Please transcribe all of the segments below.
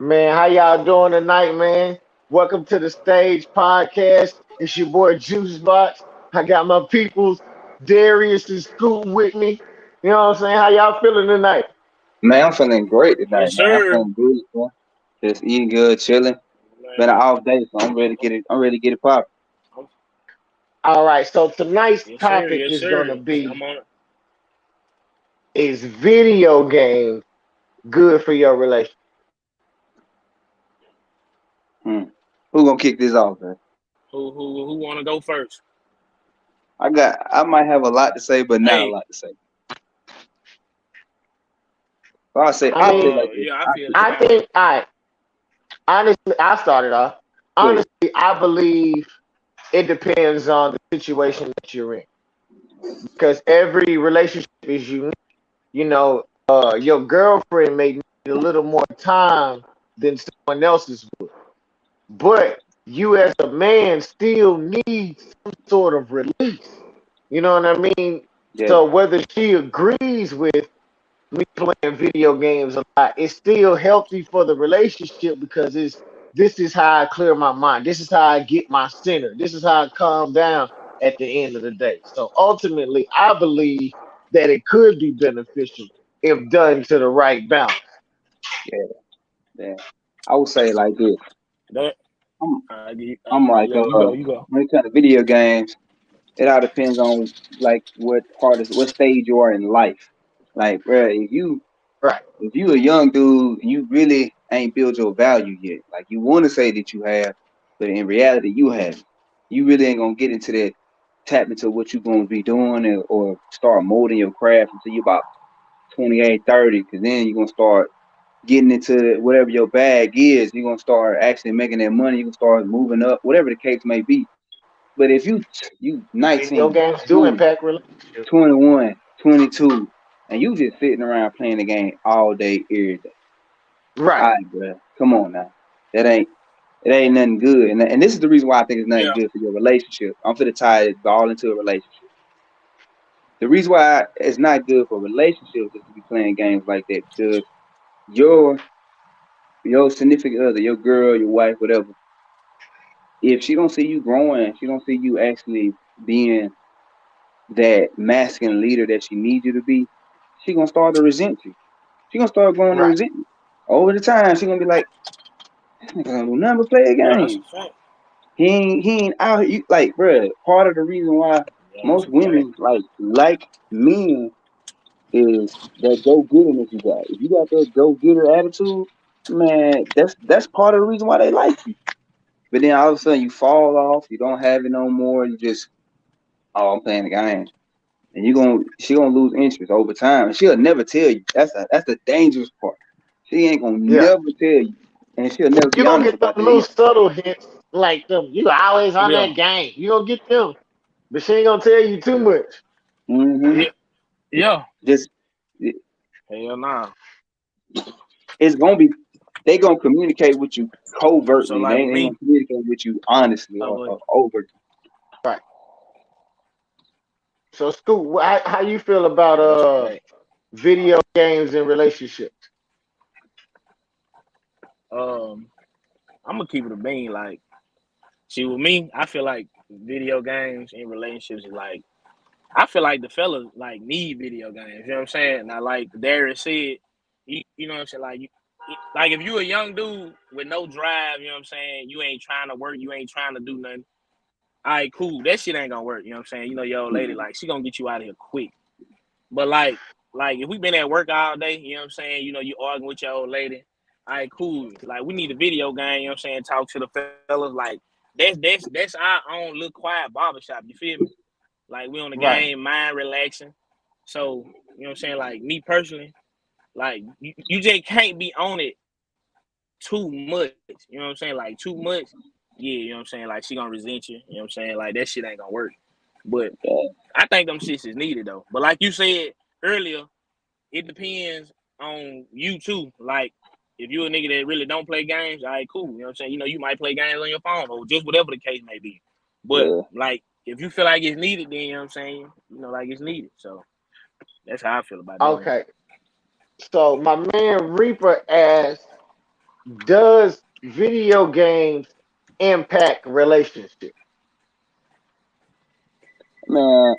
Man, how y'all doing tonight, man? Welcome to the Stage Podcast. It's your boy Juicebox. I got my peoples, Darius and Scoot with me. You know what I'm saying? How y'all feeling tonight? Man, I'm feeling great Yes, tonight, man. I'm sir. feeling good, man. Just eating good, chilling. Been an Man, off day, so I'm ready to get it. I'm ready to get it popping. I'm- All right, so tonight's yes, sir. topic Yes, is gonna sir. I'm be on it. is video games good for your relationship? Hmm. Who gonna kick this off, man? Who want to go first? I might have a lot to say, but not a Hey, lot to say. So I mean, I'll say like this. yeah, I I feel say, the I same way. think I honestly I started off. go ahead. Honestly, I believe it depends on the situation that you're in. Because every relationship is unique. Your girlfriend may need a little more time than someone else's would, but you as a man still need some sort of release. You know what I mean? Yeah, So whether she agrees with me playing video games a lot, it's still healthy for the relationship because this is how I clear my mind. This is how I get my center. This is how I calm down at the end of the day. So ultimately, I believe that it could be beneficial if done to the right balance. yeah, yeah. I would say like this. That I'm, I'm yeah, like, you go, you go. when it comes to video games, it all depends on like what stage you are in life. Like, bro, Right. if you a young dude, you really ain't built your value yet. Like you want to say that you have, but in reality, you haven't. You really ain't gonna get into that, tap into what you're gonna be doing, or start molding your craft until you about 28, 30. Because then you're gonna start getting into whatever your bag is. You're gonna start actually making that money. You can start moving up, whatever the case may be. But if you Video 19, games do 20, impact relationships. 21, 22, and you just sitting around playing the game all day, every day. Right. All right, bro. Come on now. That ain't it ain't nothing good. And this is the reason why I think it's nothing Yeah, good for your relationship. I'm finna tie it all into a relationship. The reason why it's not good for relationships is to be playing games like that because your your significant other, your girl, your wife, whatever, if she don't see you growing, she don't see you actually being that masculine leader that she needs you to be, she gonna start to resent you. She gonna start growing to Right. resent you. Over the time, she gonna be like, this nigga don't do nothing but play a yeah, that's a game. fact. He ain't out here. Like, bruh, part of the reason why Yeah, that's most a fact. women like men is that go getterness you got. If you got that go getter attitude, man, that's part of the reason why they like you. But then all of a sudden you fall off, you don't have it no more, you just I'm playing the game. And she gonna lose interest over time. And she'll never tell you. That's the dangerous part. She ain't gonna Yeah. never tell you. And she'll never You be gonna honest get them about that little either. subtle hits like them. You always on Yeah, that game. You gonna get them, but she ain't gonna tell you too much. Hmm. yeah, yeah. Just Hell nah. it's gonna be they gonna communicate with you So covertly. They like with ain't me, gonna communicate with you honestly oh, or overtly. Right. So, Scoot, how you feel about that's a fact. video games and relationships? Um, I'm gonna keep it a bean. Like, see, with me, I feel like video games and relationships is like I feel like the fellas like need video games. You know what I'm saying? Now, like Darius said, you know what I'm saying? Like if you a young dude with no drive, you know what I'm saying? You ain't trying to work, you ain't trying to do nothing. All right, cool. That shit ain't gonna work. You know what I'm saying? You know your old lady, Mhm. like she gonna get you out of here quick. But like if we been at work all day, you know what I'm saying? You know you arguing with your old lady. All right, cool. Like we need a video game. You know what I'm saying? Talk to the fellas. Like that's our own little quiet barbershop. You feel me? Like we on the Right. game, mind relaxing. So, you know what I'm saying? Like me personally, like you just can't be on it too much. You know what I'm saying? Like too much, yeah, you know what I'm saying? Like she gonna resent you. You know what I'm saying? Like that shit ain't gonna work. But Yeah. I think them shits is needed though. But like you said earlier, it depends on you too. Like if you a nigga that really don't play games, all right, cool. You know what I'm saying? You know, you might play games on your phone or just whatever the case may be. But Yeah. like if you feel like it's needed, then you know what I'm saying? You know, like it's needed. So that's how I feel about that one. Okay. So my man Reaper asked, Does video games impact relationships? Man,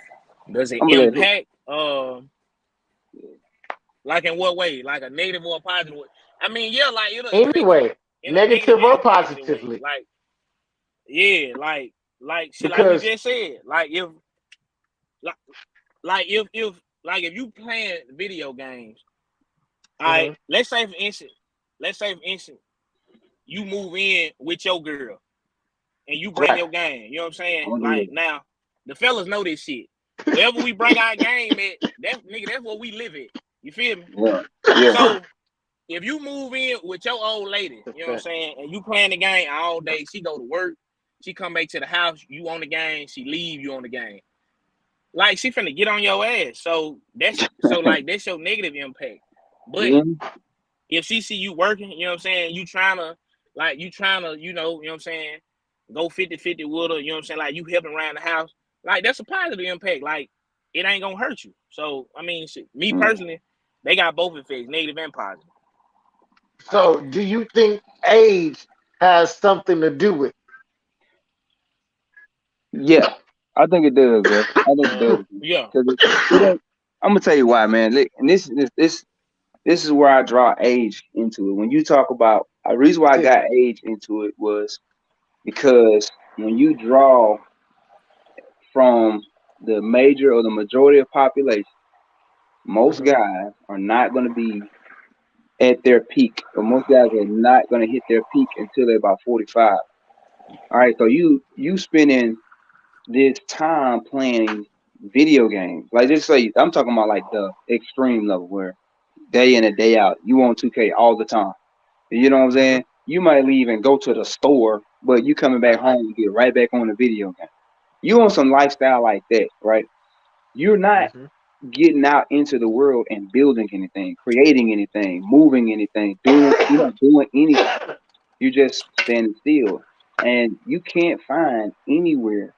Does it I'm gonna let it. impact? Like in what way? Like a negative or a positive way? I mean, yeah, like it'll affect you Anyway, in a negative negative and or a positive way. positively? Like, yeah, like shit, like we Because just said. Like, like if you playing video games, all right. mhm, Let's say for instance, you move in with your girl and you bring right. your game. You know what I'm saying? I'm gonna do Like now, the fellas know this shit. Wherever we bring our game at, that's where we live at. You feel me? it. Yeah, yeah. So if you move in with your old lady, you know what I'm Okay. saying, and you playing the game all day, she go to work, she come back to the house, you on the game, she leave you on the game. Like she finna get on your ass. That's your negative impact. But Mhm. if she see you working, you know what I'm saying, you know what I'm saying, go 50-50 with her, you know what I'm saying, like you helping around the house, like that's a positive impact. Like it ain't gonna hurt you. So I mean shit, me personally, they got both effects, negative and positive. So, do you think age has something to do with Yeah, I think it does, bro. I think it does. Yeah. Because it ain't. I'm gonna tell you why, man. And this is where I draw age into it. When you talk about a reason why I it? got age into it was because when you draw from the major or the majority of population, most Mhm. guys are not going to be at their peak, or most guys are not going to hit their peak until they're about 45. All right, so you spending this time playing video games, like just say I'm talking about like the extreme level where day in and day out you on 2K all the time. You know what I'm Mhm. saying? You might leave and go to the store, but you coming back Right. home and get right back on the video game. You on some lifestyle like that, right? You're not Mhm. getting out into the world and building anything, creating anything, moving anything, doing you're not doing anything. You're just standing still. And you can't find anywhere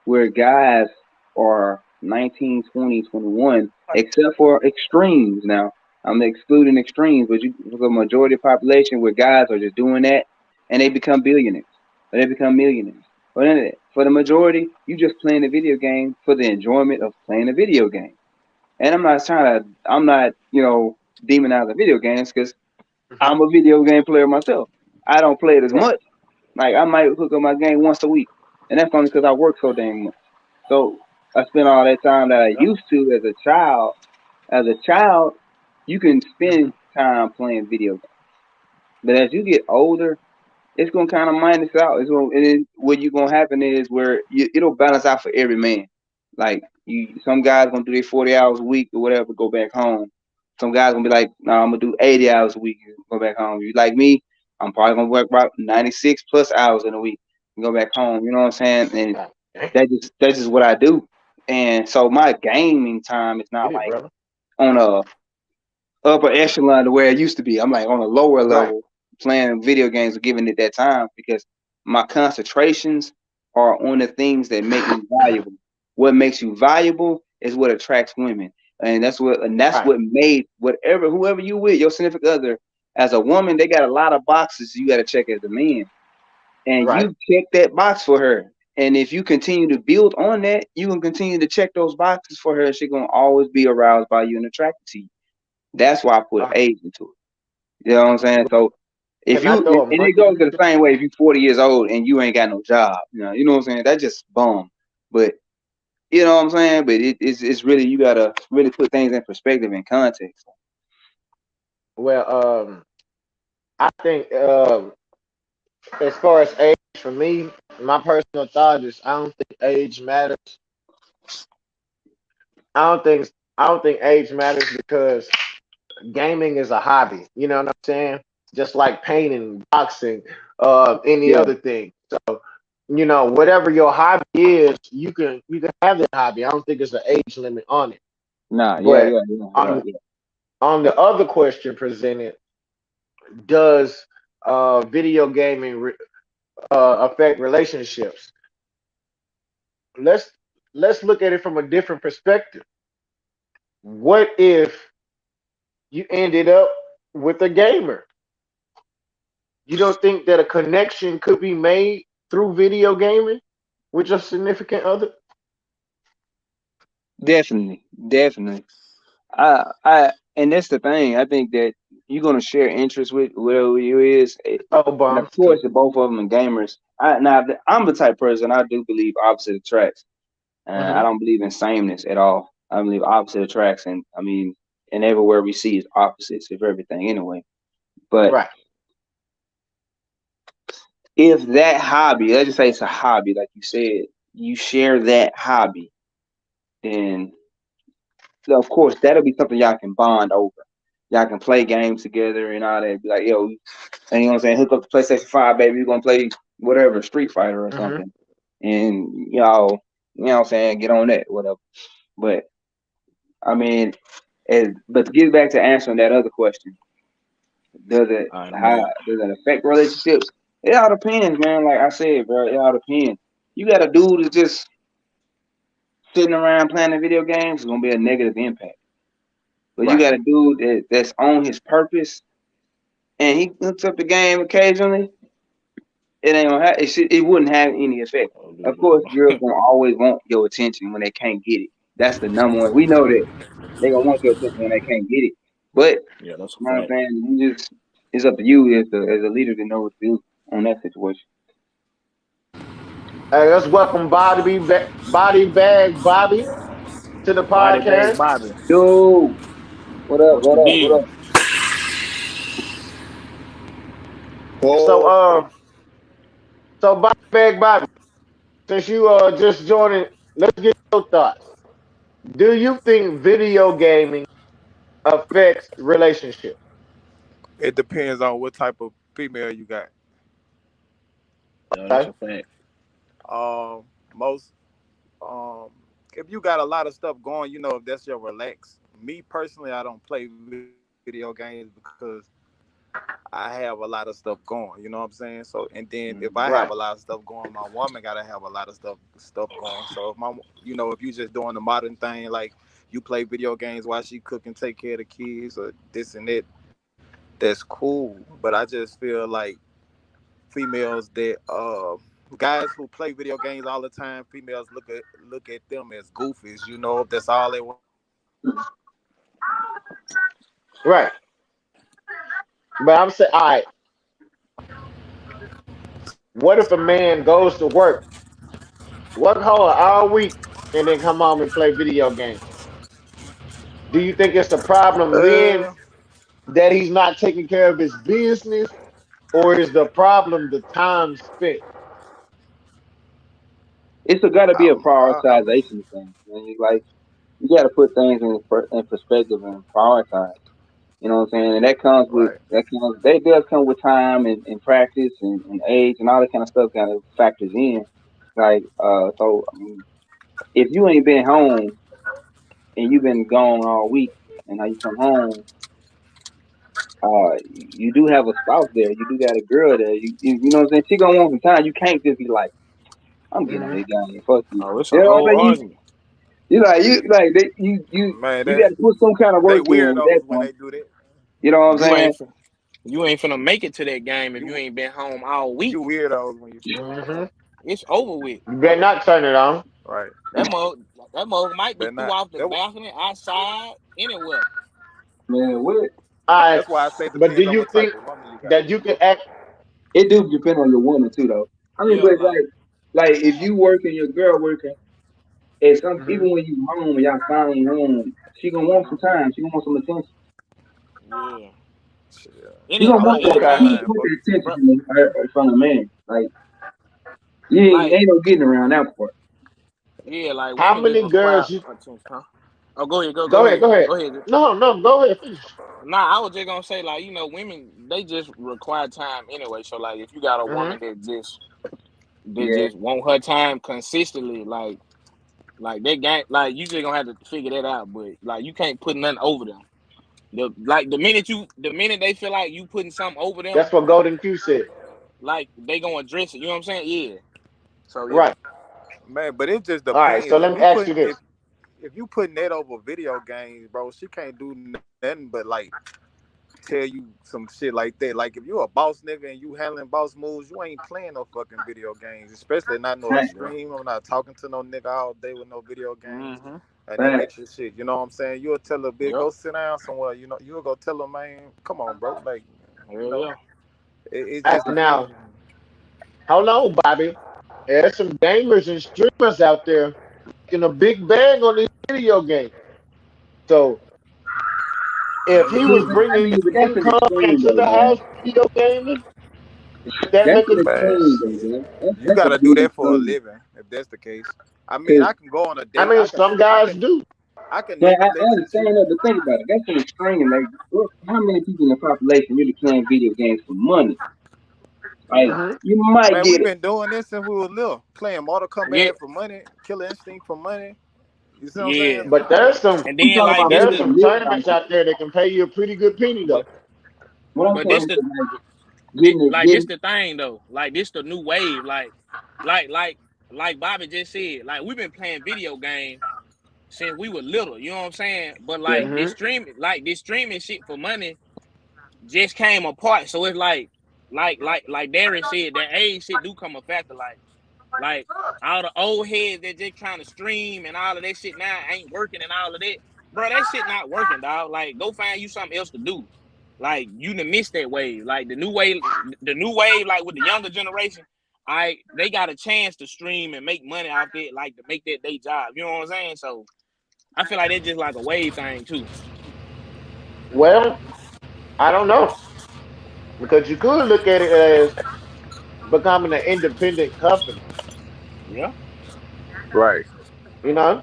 where guys are 19, 20, 21, except for extremes. Now, I'm excluding extremes, but you the majority of the population where guys are just doing that and they become billionaires or they become millionaires. But none of that. For the majority, you just playing a video game for the enjoyment of playing a video game. And I'm not, demonizing video games because Mhm. I'm a video game player myself. I don't play it as Right. much. Like I might hook up my game once a week, and that's only because I work so dang much. So I spend all that time that I Yeah. used to as a child. As a child, you can Mhm. spend time playing video games, but as you get older, it's gonna kind of minus out. What you gonna happen is where it'll balance out for every man. Like some guys gonna do their 40 hours a week or whatever, go back home. Some guys gonna be like, no, I'm gonna do 80 hours a week and go back home. You like me? I'm probably gonna work about 96 plus hours in a week and go back home. You know what I'm saying? And Right. Damn. that's just what I do. And so my gaming time is not Get it, like brother. on a upper echelon to where it used to be. I'm like on a lower Right. level playing video games or giving it that time because my concentrations are on the things that make me valuable. What makes you valuable is what attracts women. And that's what Right. made whoever you with, your significant other, as a woman, they got a lot of boxes you gotta check as a man. And Right. you check that box for her. And if you continue to build on that, you can continue to check those boxes for her. She's gonna always be aroused by you and attracted to you. That's why I put Right. age into it. You know what I'm saying? So if Can I you throw a and it monkey goes wrench to the in same there? way if you 40 years old and you ain't got no job. You know what I'm saying? That just bum. But you know what I'm saying? But it's really you gotta really put things in perspective and context. Well, I think as far as age for me, my personal thought is I don't think age matters. I don't think age matters because gaming is a hobby. You know what I'm saying? Just like painting, boxing, any Yeah. other thing. So, whatever your hobby is, you can have that hobby. I don't think there's an age limit on it. Nah, yeah, But yeah, yeah, yeah, on yeah. on the other question presented, does video gaming affect relationships? Let's let's look at it from a different perspective. What if you ended up with a gamer? You don't think that a connection could be made through video gaming with your significant other? Definitely, definitely. And that's the thing. I think that you're gonna share interest with whoever you is, Oh, and of bombs course, too. if both of them are gamers. I'm the type of person I do believe opposite attracts. I Hmm. don't believe in sameness at all. I believe opposite attracts, and I mean, and everywhere we see is opposites of everything anyway. But Right. if that hobby, let's just say it's a hobby, like you said, you share that hobby, then of course that'll be something y'all can bond over. Y'all can play games together and all that. Be like, yo, and you know what I'm saying? Hook up the PlayStation 5, baby. We're gonna play whatever, Street Fighter or Hmm. something. And y'all, you know what I'm saying, get on that, whatever. But I mean, but to get back to answering that other question, does it All right, how bet. does it affect relationships? It all depends, man. Like I said, bro, it all depends. You got a dude that's just sitting around playing the video games, it's gonna be a negative impact. But you Right. got a dude that's on his purpose and he hooks up the game occasionally, it ain't gonna have it wouldn't have any effect. Oh, Of course, girls yeah, gonna always want your attention when they can't get it. That's the number one. We know that they gonna want your attention when they can't get it. But yeah, that's a you know what I'm fact. saying? You just it's up to you as a leader to know what to do on that situation. Hey, let's welcome Body Bag Bobby to the Body bag, podcast. Bobby. Dude, what up? What's the What up? What deal? up? So, Oh, Body Bag Bobby, since you just joining, let's get your thoughts. Do you think video gaming affects relationships? it depends on what type of female you got. Yeah, that's Okay. a fact. Most if you got a lot of stuff going, if that's your relax. Me personally, I don't play video games because I have a lot of stuff going. You know what I'm saying? So, and then if I have a lot Mm-hmm. of Right. stuff going, my woman gotta have a lot of stuff going. So if you just doing the modern thing, like you play video games while she cook and take care of the kids or this and that, that's cool. But I just feel like females that guys who play video games all the time, females look at them as goofies. If that's all they want to do is play video games. Right. But I'm saying, all right, what if a man goes to work hard all week, and then come home and play video games? Do you think it's a problem then Uh, that he's not taking care of his business, or is the problem the time spent? It's gotta be a I mean, prioritization thing. Man. Like you gotta put things in perspective and prioritize. You know what I'm saying? And right. that does come with time and practice and age and all that kind of stuff kind of factors in. Like, so I mean, if you ain't been home and you've been gone all week and now you come home, you do have a spouse there. You do got a girl there. You know what I'm saying? She gonna want some time. You can't just be like, I'm getting on Hmm. this guy. Fuck you. Oh, it's You a know what whole I'm saying? argument. Man, You got to put some kind of they work in with that weirdos when point. they do that. You know what I'm You saying? ain't you ain't finna make it to that game if you You ain't been home all you week. weirdos when you do that. Hmm. It's over with. You better not turn it on. Right. That mug might be Better threw not. off the balcony, outside, anywhere. Man, what? All right, That's why I say it but do depends on you what type think of woman you got. that you can act? It do depend on your woman too, though. I mean, Yeah, but like like if you working, your girl working, and Hmm. even when you home, when y'all finally home, she gonna want some time. She gonna want some attention. yeah. Shit. She Any gonna I but want don't that. want no Okay. She anything, gonna time, want bro. that attention bro. from a man. Like Like ain't no getting around that part. yeah, like How women just many require girls you? attention, huh? Oh, go ahead, Go ahead. ahead, Go ahead. go ahead. No, no, go ahead. Finish. Nah, I was just gonna say like women they just require time anyway. So like if you got a Hmm. woman that Yeah, just want her time consistently, like that game, like you just gonna have to figure that out. But like you can't put nothing over them. The minute they feel like you putting something over them, That's what Golden Q said. like they gonna address it. You know what I'm saying? Yeah. So yeah. Right. Man, but it just All right. So depends. let me ask you this. If you putting that over video games, bro, she can't do nothing but like tell you some shit like that. Like if you a boss nigga and you handling boss moves, you ain't playing no fucking video games. Especially not no Fact, Yeah. extreme. I'm not talking to no nigga all day with no video games Mm-hmm. and that fact. extra shit. You know what I'm saying? You'll tell a bitch, Yep. go sit down somewhere. You know, you'll go tell her, man, come on, bro. Like, you Hell know, yeah. it's just a Now, feeling. hold on, Bobby. There's some gamers and streamers out there making a big bang on these video games. So if he was Mm-hmm. I bringing mean, but that's an income extreme into though, the man. house video gaming, that That's make an it Man, extreme though, man. you That's a gotta do big that for a extreme. living if that's the case. I mean, Cause I can go on a I date. mean some I guys can, do. I can man, I Netflix and understand chill. that, but think about it. That's an extreme. Like, how many people in the population really playing video games for money? Like, Hmm. you might Man, we've get it. been doing this since we were little, playing Mortal Yeah. Kombat for money, Killer Instinct for money. You see what I'm Yeah. saying? But And I'm then talking like about this there's the making a some living tournaments off it. out there that can pay you a pretty good penny though. but What I'm but this saying the is like getting this the thing though. Like this the new wave. Like like like Bobby just said. Like we've been playing video games since we were little. You know what I'm saying? But yeah. like Hmm. this streaming shit for money just came apart. So it's like Darren said, that age shit do come a factor. Like all the old heads that just trying to stream and all of that shit now ain't working and all of that. Bro, that shit not working, dog. Like go find you something else to do. Like you done missed that wave. Like the new wave, like with the younger generation, they got a chance to stream and make money off it, like to make that their job. You know what I'm saying? So I feel like that's just like a wave thing too. Well, I don't know because you could look at it as becoming an independent company. Yeah, Right. You know.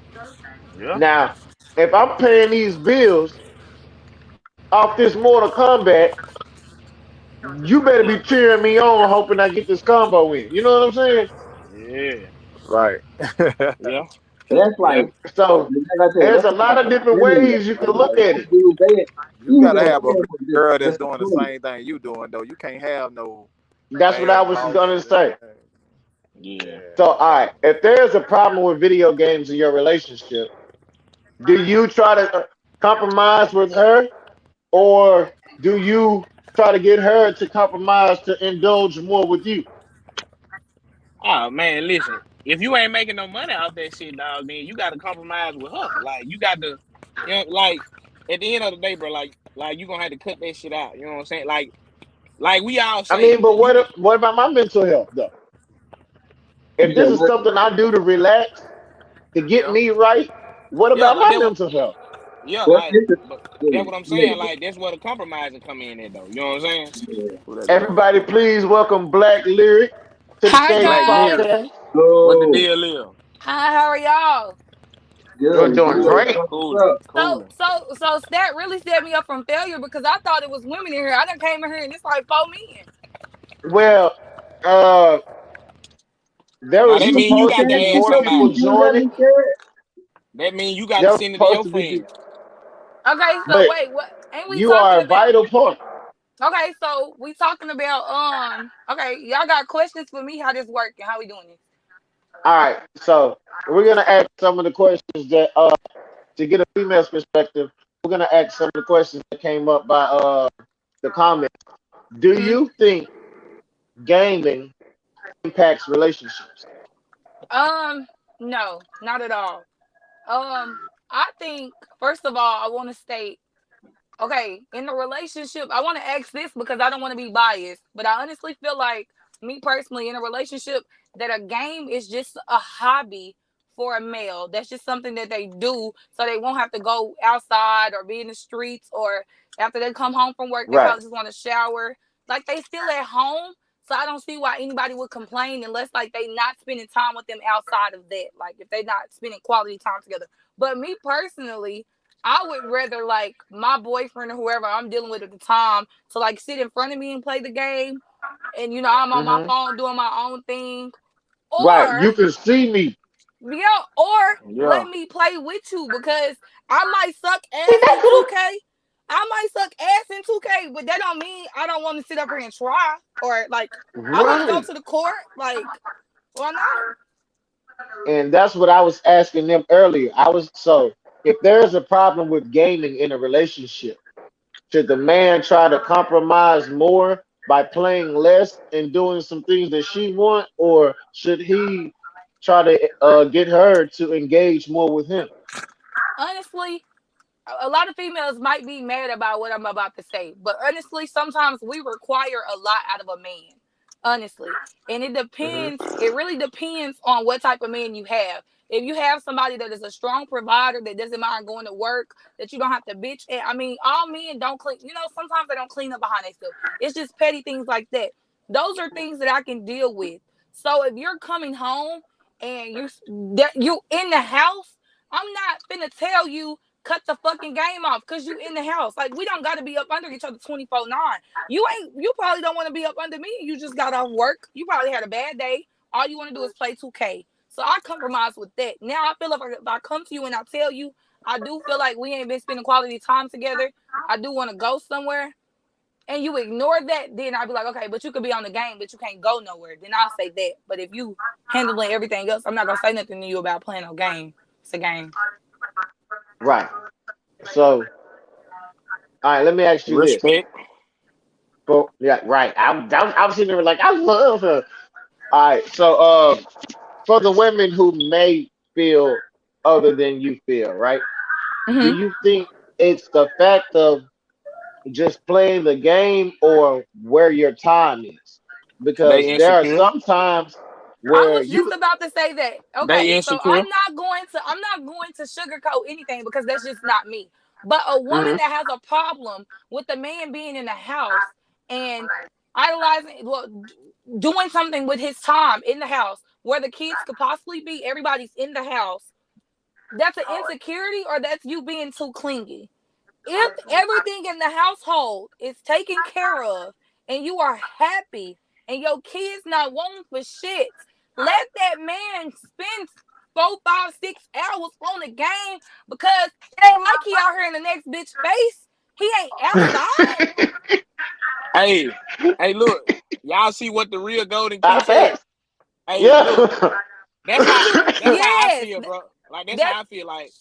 yeah. Now, if I'm paying these bills off this Mortal Kombat, you better be cheering me on, hoping I get this combo in. You know what I'm saying? Yeah, Right. yeah, But that's yeah. like, So like I said, there's that's a like lot of different extreme ways you though. can Like, look at some it. dudes, You you gotta go have a playing for girl that's just for doing the fun. same thing you doing though. You can't have no That's what I bad was boss. gonna say. Yeah. So, Yeah. all right, if there's a problem with video games in your relationship, do you try to compromise with her, or do you try to get her to compromise to indulge more with you? Oh man, listen. If you ain't making no money off that shit, dog, then you got to compromise with her. Like you got to, like at the end of the day, bro, like you gonna have to cut that shit out. You know what I'm saying? Like we all I mean, say, but you can, what about my mental health though? You If said this is what? something I do to relax, to get yeah, me right, what yeah, about but my that, mental health? yeah, Well, like, this is but that's yeah, what I'm yeah, saying. Like that's where the compromising come in at, though. You know what I'm saying? yeah. Who that go? Everybody, please welcome Black Lyric to the Hi Stage Black guys. Lyric. Podcast. What the So deal is? Hi, how are y'all? We're good, doing good. Cooling, great. What's cooling, up? So cooling. so so that really set me up from failure because I thought it was women in here. I done came in here and it's like 4 men. Well, uh, there Now was that You mean you you supposed to got to be said add get more your people somebody. people let joining. me share it. That mean you got to There was send it to supposed your to be, friends. Okay, so but wait, what ain't we you are talking a about? vital part. Okay, so we talking about okay, y'all got questions for me how this working, how we doing this? All right, so we're gonna ask some of the questions that to get a female's perspective. We're gonna ask some of the questions that came up by the comments. Do Hmm. you think gaming impacts relationships? No, not at all. I think first of all I wanna state okay, in the relationship, I want to ask this because I don't want to be biased, but I honestly feel like me personally in a relationship that a game is just a hobby for a male. That's just something that they do so they won't have to go outside or be in the streets or after they come home from work, they Right. probably just want to shower. Like they still at home. So I don't see why anybody would complain unless like they not spending time with them outside of that. Like if they not spending quality time together. But me personally, I would rather like my boyfriend or whoever I'm dealing with at the time to like sit in front of me and play the game, and I'm on my Hmm. phone doing my own thing, Right. or You can see me. yeah, or Yeah. let me play with you because I might suck See, ass in that's what 2K. I might suck ass in 2K, but that don't mean I don't want to sit up here and try or like I want to go right. to the court. Like, why not? And that's what I was asking them earlier. I was so if there's a problem with gaming in a relationship, Should the man try to compromise more by playing less and doing some things that she want, or should he try to get her to engage more with him? Honestly, a lot of females might be mad about what I'm about to say, but honestly, sometimes we require a lot out of a man. Honestly, and it Hmm. depends. It really depends on what type of man you have. If you have somebody that is a strong provider that doesn't mind going to work, that you don't have to bitch. And I mean, all men don't clean. You know, sometimes they don't clean up behind themselves. It's just petty things like that. Those are things that I can deal with. So if you're coming home and you in the house, I'm not finna tell you cut the fucking game off because you in the house. Like, we don't got to be up under each other 24/9. You probably don't want to be up under me. You just got off work. You probably had a bad day. All you want to do is play 2K. So I compromise with that. Now I feel like if I come to you and I tell you I do feel like we ain't been spending quality time together, I do want to go somewhere, and you ignore that, then I'll be like, okay, but you could be on the game, but you can't go nowhere. Then I'll say that. But if you handling everything else, I'm not gonna say nothing to you about playing no game. It's a game. Right. So, all right, let me ask you this. Respect. Yeah, right. I was sitting there like, I love her. All right. So, for the women who may feel other than you feel, right? Do Mm-hmm. you think it's the fact of just playing the game or where your time is? Because They there are insecure. some times I where was just you, about to say that. They Okay, so insecure. I'm not going to sugarcoat anything because that's just not me. But a woman hmm that has a problem with the man being in the house and idolizing, well, doing something with his time in the house where the kids could possibly be, everybody's in the house. That's an insecurity, or that's you being too clingy. If everything in the household is taken care of and you are happy and your kids not wanting for shit, let that man spend 4, 5, 6 hours on the game, because it ain't like he out here in the next bitch face. He ain't outside. Hey, hey, look. Y'all see what the real Golden Key I said? bet. Hey, look. Yeah. That's how. That's how I Yes, feel, bro. Like that's that's how I feel. Like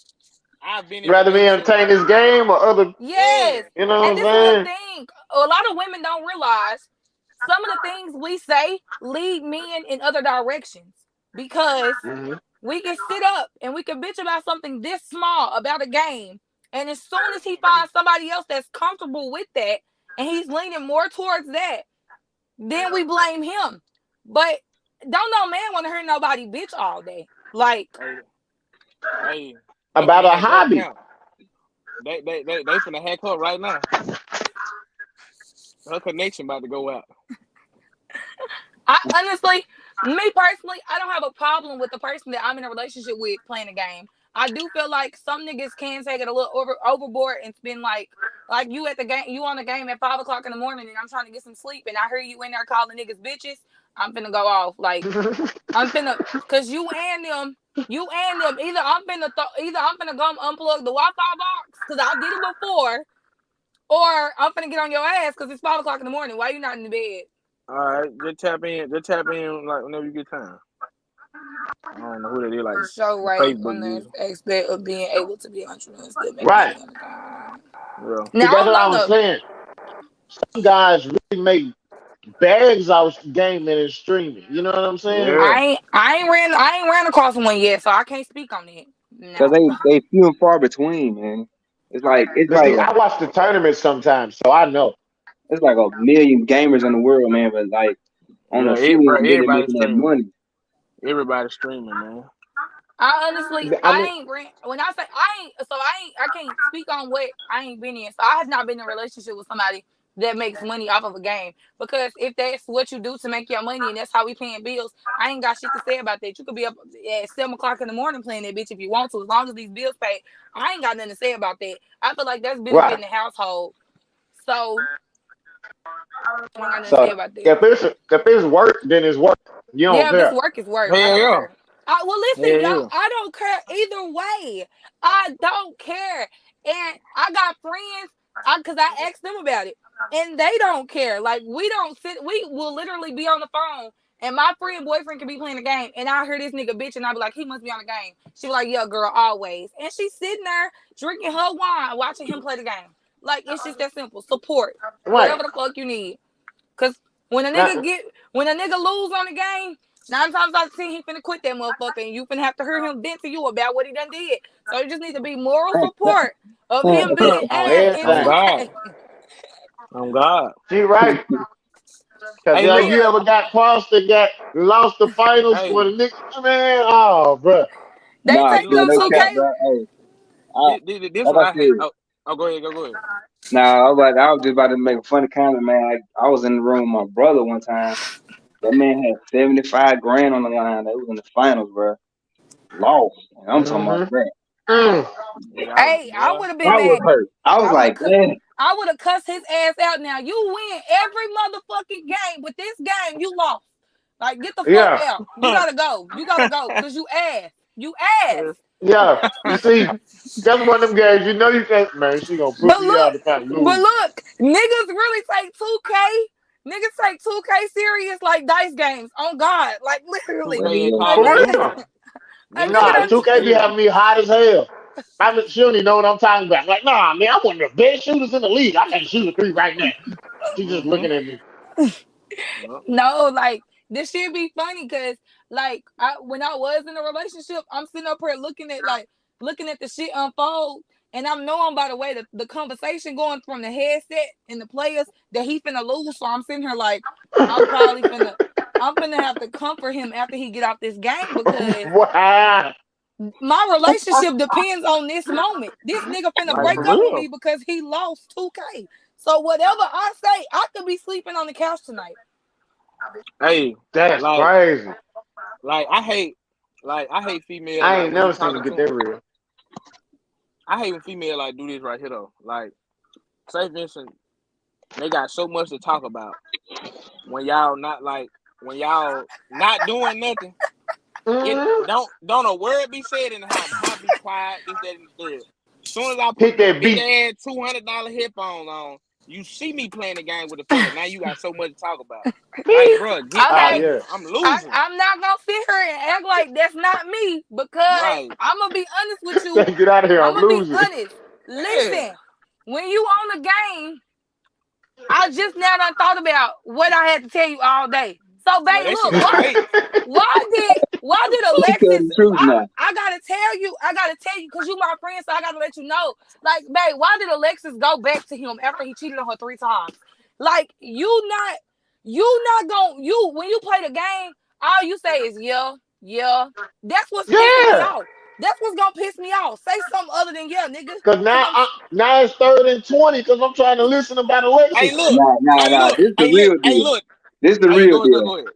I've been in Rather me relationships. entertain this game or other, Yeah. yes. you know And what this is the I'm thing. A lot of women don't realize some of the things we say lead men in other directions, because saying? we can sit up and we can bitch about something this small about a game. And as soon as he finds somebody else that's comfortable with that and he's leaning more towards that, then we blame him. But don't no man want to hear nobody bitch all day. Like, Hey, they About finna a hack her hobby. account. They finna hack her right now. Her connection about to go out. I honestly, me personally, I don't have a problem with the person that I'm in a relationship with playing a game. I do feel like some niggas can take it a little overboard and spend like you at the game, you on the game at 5 o'clock in the morning, and I'm trying to get some sleep, and I hear you in there calling niggas bitches. I'm finna go off. Like, I'm finna, cause you and them, either I'm finna go unplug the Wi-Fi box, cause I did it before, or I'm finna get on your ass cause it's 5 o'clock in the morning. Why you not in the bed? All right, just tap in. Just tap in like whenever you get time. I don't know who that is, like The show a right on Facebook the user. aspect of being able to be entrepreneurs that make Right. money on the game. Yeah. See, Now I that's don't what I know was though. saying. Some guys really make bags out gaming and streaming. You know what I'm saying? Yeah. I ain't ran across one yet, so I can't speak on it. Cause No. they few and far between, man. It's But like see, I watch the tournaments sometimes, so I know. it's like a million gamers in the world, man. But like only Yeah, a few bro, is really everybody making that streaming. money. Everybody streaming, man. I mean, When I say I can't speak on what I ain't been in. So I have not been in a relationship with somebody that makes money off of a game. Because if that's what you do to make your money and that's how we paying bills, I ain't got shit to say about that. You could be up at 7 o'clock in the morning playing that bitch if you want to, as long as these bills paid. I ain't got nothing to say about that. I feel like that's right. benefiting the household. So I ain't got nothing to say So about that. if it's work, then it's work. You don't Yeah, if it's care. work, it's work. I Hell don't yeah. care. Well, listen, Hell y'all. yeah. I don't care either way. I don't care, and I got friends. Cause I asked them about it, and they don't care. Like, we don't sit. We will literally be on the phone, and my friend boyfriend can be playing the game, and I hear this nigga bitch, and I be like, he must be on the game. She be like, yeah, girl, always. And she's sitting there drinking her wine, watching him play the game. Like it's just that simple. Support Right. whatever the fuck you need. Cause when a Now, nigga lose on the game, 9 times out of 10 he finna quit that motherfucker, and you finna have to hear him vent to you about what he done did. So you just need to be moral support of him being on ass in everything. 2K. On God. She right. Cause Hey, like look. you ever got crossed and lost the finals Hey, for the nigga, man? Oh, bro. They Nah, take hey, bro, them look. no cap, 2K. bro. Hey, I, This like what I I hate. said, Go ahead. Go ahead. nah, I was just about to make a funny comment, man. I was in the room with my brother one time. That man had 75 grand on the line. They was in the finals, bro. Lost. And I'm talking about Mm-hmm. that. Yeah, Hey, I boy. would have been That was mad. hurt. I was like, man. I would have cussed his ass out. Now you win every motherfucking game, but this game you lost. Like get the fuck Yeah. out. You gotta go. You gotta go because you ass. You ass. Yeah. You see, that's one of them games. You know you can't, man. She gonna put But me out look, if I lose. niggas really take 2K. Niggas take 2K serious like dice games. On God, like literally. 2K and Like Call For of niggas, Duty. real. like Niggas nigga Nah, take the done. them 2K be serious. having me hot as hell. She don't even know what I'm talking about. Like, nah, man, I'm one of the best shooters in the league. I can't shoot a 3 right now. She just looking at me. No, like this shit be funny because like when I was in a relationship, I'm sitting up here looking at the shit unfold, and I'm knowing by the way the conversation going from the headset and the players that he finna lose. So I'm sitting here like I'm finna have to comfort him after he get off this game because Wow. my relationship depends on this moment. This nigga finna Like break for up with me real. because he lost 2K. So whatever I say, I could be sleeping on the couch tonight. Hey, That's like crazy. I hate female I like ain't when you never seen talking it to get them. that real. I hate when female like do this right here though. Like say for instance, they got so much to talk about when y'all not doing nothing. It Mm-hmm. don't a word be said in the house. The house be quiet. This, that, and the third. As soon as I put Hit them that big beat. ass $200 headphones on, you see me playing the game with the fella. Now you got so much to talk about. Like, bro, Oh Okay, yeah. I'm losing. I'm not gonna sit here and act like that's not me because Right. I'm gonna be honest with you. Get out of here. I'm I'm gonna be losing. honest. Listen, when you on the game, I just now done thought about what I had to tell you all day. So, Man, babe, that shit look, is great. why did She telling Alexis? the truth now. I gotta tell you, because you my friend, so I gotta let you know. Like, babe, why did Alexis go back to him after he cheated on her 3 times? Like, you not gonna when you play the game, all you say is yeah. That's what's pissing me Yeah. off. That's what's gonna piss me off. Say something other than yeah, nigga. Cause now it's 3rd and 20 because I'm trying to listen about Hey, Alexis. look. Nah. This the real deal. Look. This the Hey, real go deal. ahead.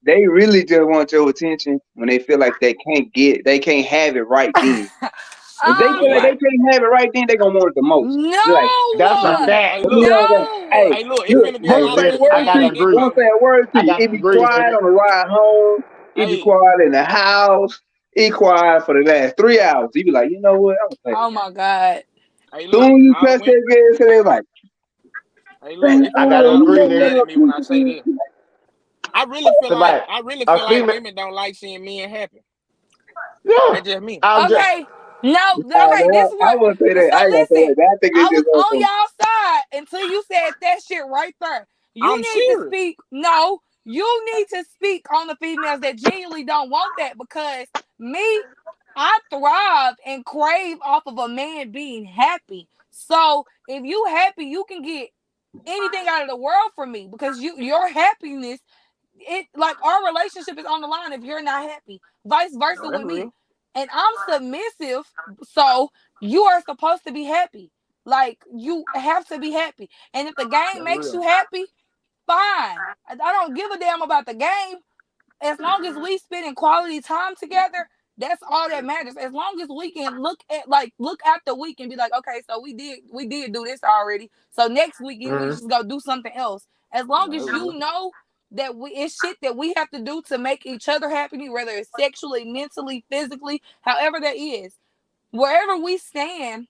They really just want your attention when they feel like they can't have it right then. If they feel like they can't have it right then, they gonna want it the most. They're like, That's a no, fact. Hey, you look. know what I'm saying? no. Hey, look. It Look, finna be a Hey, one lot of say a Britt, women I word to mad gotta at you. that agree. One comment. say a word to I you. gotta It be agree, quiet nigga. on the ride home. It be Hey, quiet in the house. It quiet for the last 3 hours. You be like, you know what? I'm gonna play the Oh game. my God. hey, look. Soon you All the touch women. that gas, so they like, Hey, look. man, It I finna be a gotta lot of agree, women nigga. mad at me when I say this. I really Cause like a feel like female, women don't like seeing men happy. yeah. That's just me. I'm just Okay. No, okay, this is I what wouldn't say that. so I ain't gonna say listen. that. I think I it's was just on on some. y'all side until you said that shit right there. You I'm need to serious. speak. No, you need to speak on the females that genuinely don't want that because me, I thrive and crave off of a man being happy. So if you happy, you can get anything out of the world from me because your happiness, it like our relationship is on the line if you're not happy. Vice versa No, that's with me. real. And I'm submissive, so you are supposed to be happy. Like you have to be happy. And if the game That's makes you real. happy, fine. I don't give a damn about the game. As long as we spending quality time together, that's all that matters. As long as we can look at the week and be like, okay, so we did do this already. So next week we mhm. just go do something else. As long No, as that's you real. know that it's shit that we have to do to make each other happy, whether it's sexually, mentally, physically, however that is. Wherever we stand,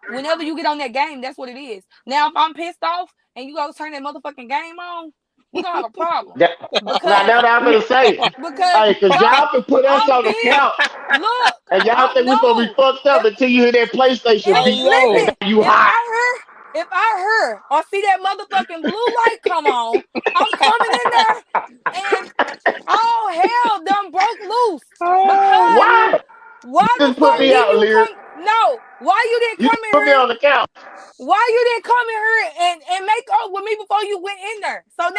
whenever you get on that game, that's what it is. Now, if I'm pissed off and you go turn that motherfucking game on, we're gonna have a problem. That, now Because that's what I'm gonna say. Hey, cause y'all can put us I'm on the being couch look, and y'all think we supposed to be no. fucked up until you hear that PlayStation beat and Hey, Listen, now you if hot. I if I hear or see that motherfucking blue light come on, I'm coming in there and all hell done broke loose. Because Why? why You the just put fuck me did out, you Lyric. come? No, why you didn't You come just in put me here? on the couch. Why you didn't come in here and make up with me before you went in there? So now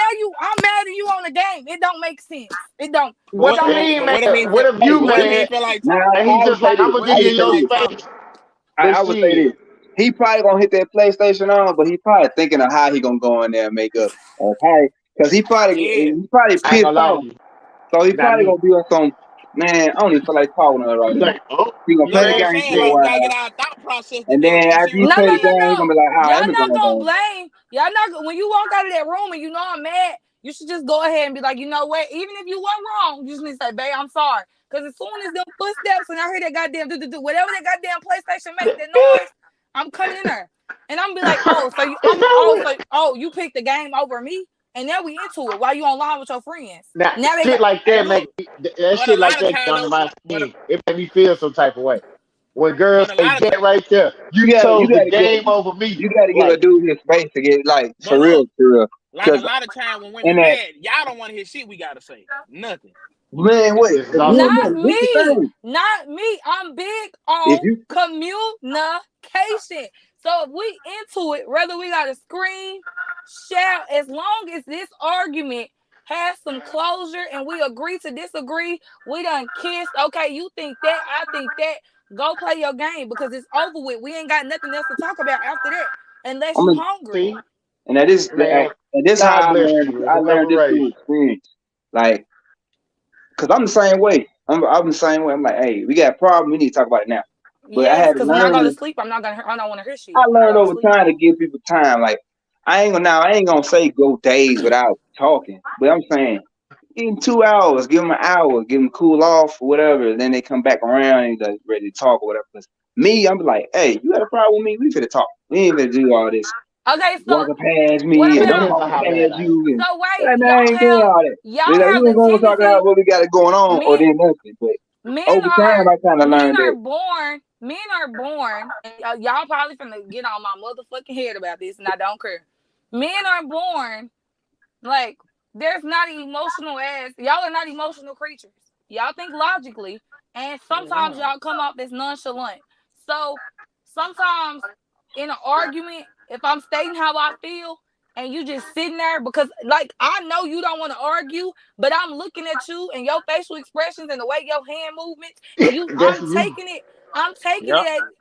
I'm mad at you on the game. It don't make sense. It don't. What you But mean, but man? what if he What if you what if he mad? feel like Now talking? And he I would just like, say I'm this. gonna What give I if you he would feel say your like this. space. talking? But I would say shit, this. He probably gonna hit that PlayStation on, but he probably thinking of how he gonna go in there and make up. Okay, because he Yeah. probably I ain't pissed gonna lie to off. you. So he Not probably me. gonna be on some, man, I don't even feel like talking to her right He's now. like, oh, He gonna You know play what the I'm man, game saying? for a Like shit. we gotta get while, our thought process and together then and see after he what No, the play no, the fuck. no, game, he gonna no. be like, all right, let Y'all me go not gonna home. blame. Y'all not when you walk out of that room and you know I'm mad. You should just go ahead and be like, you know what? Even if you weren't wrong, you just need to say, babe, I'm sorry. Because as soon as them footsteps and I hear that goddamn whatever that goddamn PlayStation make that noise, I'm coming in there. And I'm be like, oh, so you picked the game over me, and now we into it while you online with your friends. Now, Now they shit got like Hey, that look, that but a shit like lot of that time get under though, my skin. It made me feel some type of way. When girls but a say lot of that right there, you You chose the gotta give, game over me. you gotta give a Like, dude his space to get like but for real. like a Cause lot of time when in women that, mad, y'all don't want to hear shit we gotta say. Nothing. man, wait, this is again, also Not true. this the me. thing. Not me. I'm big If on you, communication. So if we into it, whether we gotta scream, shout, as long as this argument has some closure and we agree to disagree, we done kissed. Okay, you think that, I think that. Go play your game because it's over with. We ain't got nothing else to talk about after that, unless I'm you gonna, hungry. See, and that is, man, and this how God I bless learned. you. It's I a learned this through liberation. experience. Like, cause I'm the same way. I'm the same way. I'm like, hey, we got a problem. We need to talk about it now. But I Yes, had to because when I go to learn. sleep, I don't want to hear I shit when I learned go to over sleep. time to give people time. Like, I ain't gonna say go days without talking, but I'm saying in 2 hours, give them an hour, give them cool off or whatever. Then they come back around and like ready to talk or whatever. Cause me, I'm like, hey, you got a problem with me? We finna talk. We ain't finna do all this Okay, so walking past what me and It I'm about depends on walking how bad past I am. you and so wait, like, man, I ain't doing all that. y'all They like, we have ain't the gonna talk tendency about what we got going on or men then nothing. But men over time, are I kind of men learned are that. born and y'all probably finna get on my motherfucking head about this and I don't care. Men are born like there's not emotional as y'all are not emotional creatures. Y'all think logically and sometimes No. y'all come off as nonchalant. So sometimes in an argument, if I'm stating how I feel and you just sitting there because like I know you don't want to argue, but I'm looking at you and your facial expressions and the way your hand movements and That's me. Yep.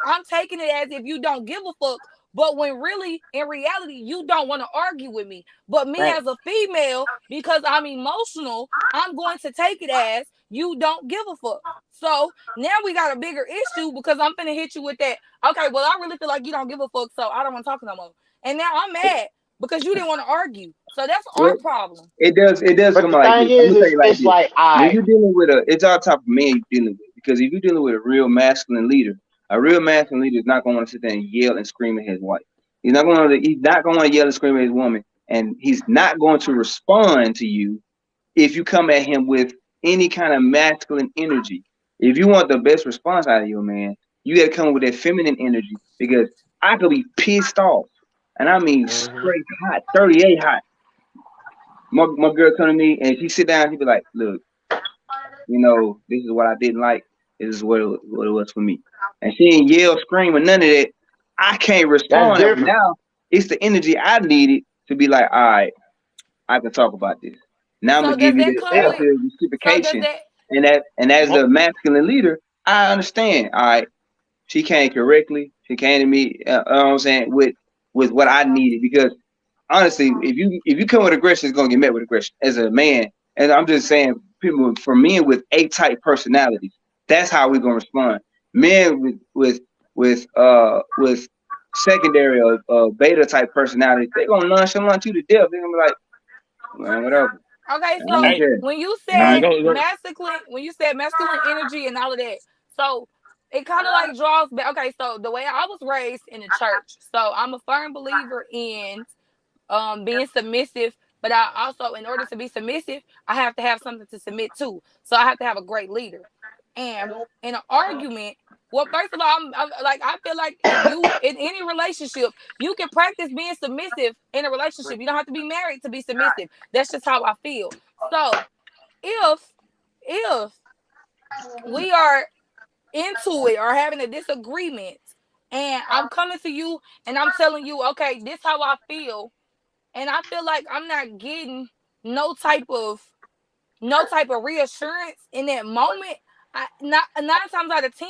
I'm taking it as if you don't give a fuck. But when really, in reality, you don't want to argue with me. But me Right. as a female, because I'm emotional, I'm going to take it as you don't give a fuck. So now we got a bigger issue because I'm finna hit you with that. Okay, well, I really feel like you don't give a fuck, so I don't want to talk no more. And now I'm mad because you didn't want to argue. So that's our Well, problem. it does But come the like thing this. I'm is, gonna tell you like it's this. like When I you're dealing with it's all type of man you're dealing with. Because if you're dealing with a real masculine leader, a real masculine leader is not gonna want to sit there and yell and scream at his wife. He's not gonna want to yell and scream at his woman, and he's not going to respond to you if you come at him with any kind of masculine energy. If you want the best response out of your man, you gotta come with that feminine energy because I could be pissed off. And I mean Mhm. straight hot, 38 hot. My girl come to me and she sit down, she be like, look, this is what I didn't like. This is what it was for me. And she ain't yell, scream, or none of that. I can't That's respond. different. Now it's the energy I needed to be like, all right, I can talk about this. Now I'm So gonna give does you that the come Yeah. with? after So does reciprocation. that? And as Mo- the masculine leader, I understand. All right, she came correctly. She came to me. You know what I'm saying with what I needed because honestly, if you come with aggression, it's gonna get met with aggression. As a man, and I'm just saying, people for men with A-type personalities, that's how we're gonna respond. Men with secondary or beta type personalities, they're gonna nonchalant you to death. They're gonna be like, man, whatever. Okay, I don't so Hey, care. when you I said don't go. masculine energy and all of that, so it kind of like draws back. Okay, so the way I was raised in the church, so I'm a firm believer in being submissive, but I also, in order to be submissive, I have to have something to submit to. So I have to have a great leader. And in an argument, well, first of all, I'm like, I feel like if you in any relationship, you can practice being submissive in a relationship. You don't have to be married to be submissive. That's just how I feel. So if we are into it or having a disagreement, and I'm coming to you and I'm telling you, okay, this how I feel, and I feel like I'm not getting no type of reassurance in that moment, not 9 times out of 10,